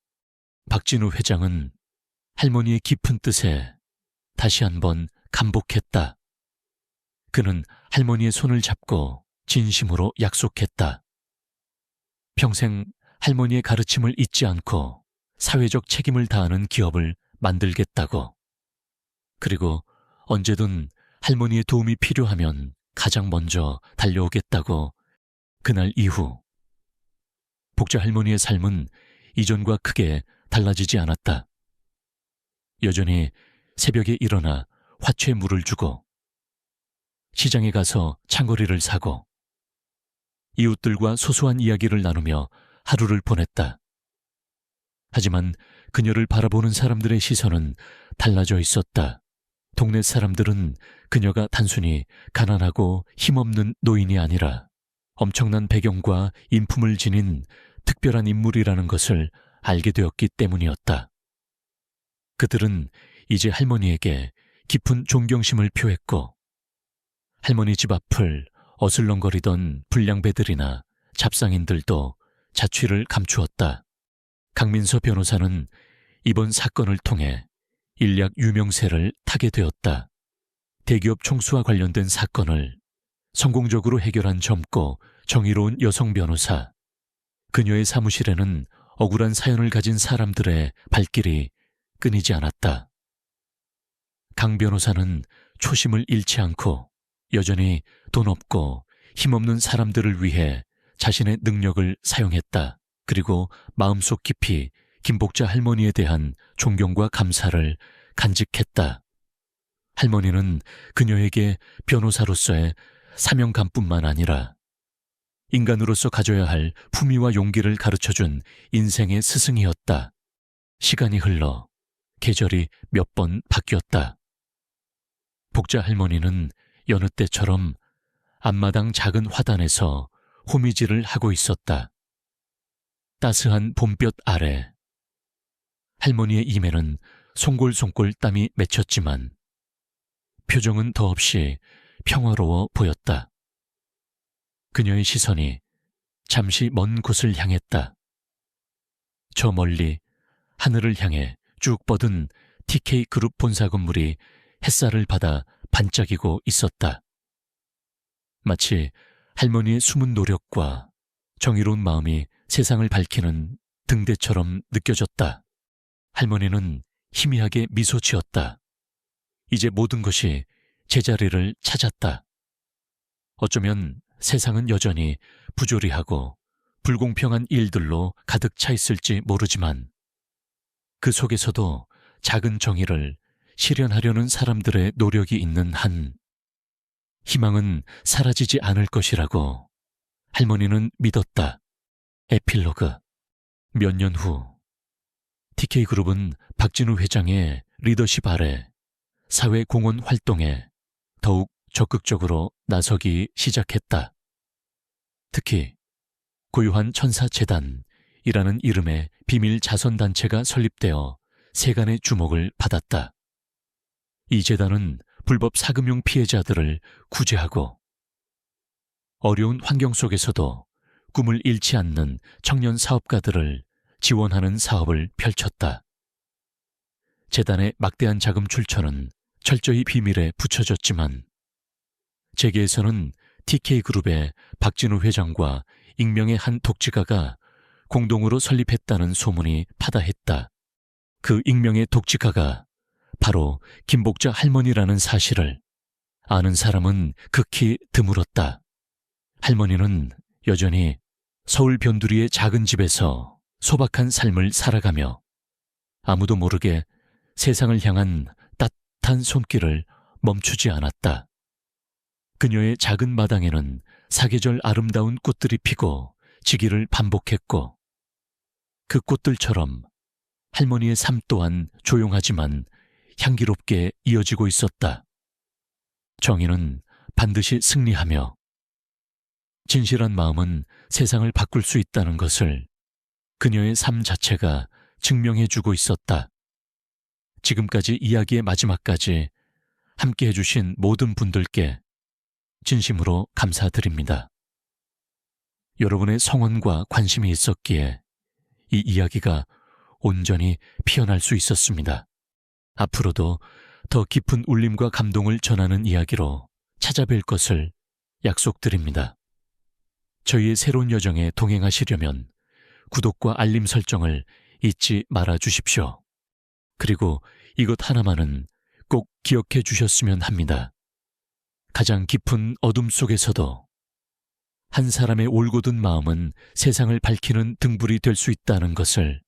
[SPEAKER 1] 박진우 회장은 할머니의 깊은 뜻에 다시 한번 감복했다. 그는 할머니의 손을 잡고 진심으로 약속했다. 평생 할머니의 가르침을 잊지 않고 사회적 책임을 다하는 기업을 만들겠다고. 그리고 언제든 할머니의 도움이 필요하면 가장 먼저 달려오겠다고. 그날 이후 복자 할머니의 삶은 이전과 크게 달라지지 않았다. 여전히 새벽에 일어나 화초에 물을 주고 시장에 가서 창거리를 사고 이웃들과 소소한 이야기를 나누며 하루를 보냈다. 하지만 그녀를 바라보는 사람들의 시선은 달라져 있었다. 동네 사람들은 그녀가 단순히 가난하고 힘없는 노인이 아니라 엄청난 배경과 인품을 지닌 특별한 인물이라는 것을 알게 되었기 때문이었다. 그들은 이제 할머니에게 깊은 존경심을 표했고 할머니 집 앞을 어슬렁거리던 불량배들이나 잡상인들도 자취를 감추었다. 강민서 변호사는 이번 사건을 통해 인략 유명세를 타게 되었다. 대기업 총수와 관련된 사건을 성공적으로 해결한 젊고 정의로운 여성 변호사. 그녀의 사무실에는 억울한 사연을 가진 사람들의 발길이 끊이지 않았다. 강 변호사는 초심을 잃지 않고 여전히 돈 없고 힘없는 사람들을 위해 자신의 능력을 사용했다. 그리고 마음속 깊이 김복자 할머니에 대한 존경과 감사를 간직했다. 할머니는 그녀에게 변호사로서의 사명감뿐만 아니라 인간으로서 가져야 할 품위와 용기를 가르쳐준 인생의 스승이었다. 시간이 흘러 계절이 몇 번 바뀌었다. 복자 할머니는 여느 때처럼 앞마당 작은 화단에서 호미질을 하고 있었다. 따스한 봄볕 아래 할머니의 임에는 송골송골 땀이 맺혔지만 표정은 더없이 평화로워 보였다. 그녀의 시선이 잠시 먼 곳을 향했다. 저 멀리 하늘을 향해 쭉 뻗은 TK그룹 본사 건물이 햇살을 받아 반짝이고 있었다. 마치 할머니의 숨은 노력과 정의로운 마음이 세상을 밝히는 등대처럼 느껴졌다. 할머니는 희미하게 미소 지었다. 이제 모든 것이 제자리를 찾았다. 어쩌면 세상은 여전히 부조리하고 불공평한 일들로 가득 차 있을지 모르지만 그 속에서도 작은 정의를 실현하려는 사람들의 노력이 있는 한 희망은 사라지지 않을 것이라고 할머니는 믿었다. 에필로그. 몇 년 후 TK그룹은 박진우 회장의 리더십 아래 사회공헌 활동에 더욱 적극적으로 나서기 시작했다. 특히 고유한 천사재단이라는 이름의 비밀 자선단체가 설립되어 세간의 주목을 받았다. 이 재단은 불법 사금융 피해자들을 구제하고 어려운 환경 속에서도 꿈을 잃지 않는 청년 사업가들을 지원하는 사업을 펼쳤다. 재단의 막대한 자금 출처는 철저히 비밀에 붙여졌지만 재계에서는 TK그룹의 박진우 회장과 익명의 한 독지가가 공동으로 설립했다는 소문이 파다했다. 그 익명의 독지가가 바로 김복자 할머니라는 사실을 아는 사람은 극히 드물었다. 할머니는 여전히 서울 변두리의 작은 집에서 소박한 삶을 살아가며 아무도 모르게 세상을 향한 따뜻한 손길을 멈추지 않았다. 그녀의 작은 마당에는 사계절 아름다운 꽃들이 피고 지기를 반복했고 그 꽃들처럼 할머니의 삶 또한 조용하지만 향기롭게 이어지고 있었다. 정의는 반드시 승리하며 진실한 마음은 세상을 바꿀 수 있다는 것을 그녀의 삶 자체가 증명해주고 있었다. 지금까지 이야기의 마지막까지 함께 해주신 모든 분들께 진심으로 감사드립니다. 여러분의 성원과 관심이 있었기에 이 이야기가 온전히 피어날 수 있었습니다. 앞으로도 더 깊은 울림과 감동을 전하는 이야기로 찾아뵐 것을 약속드립니다. 저희의 새로운 여정에 동행하시려면 구독과 알림 설정을 잊지 말아 주십시오. 그리고 이것 하나만은 꼭 기억해 주셨으면 합니다. 가장 깊은 어둠 속에서도 한 사람의 올곧은 마음은 세상을 밝히는 등불이 될 수 있다는 것을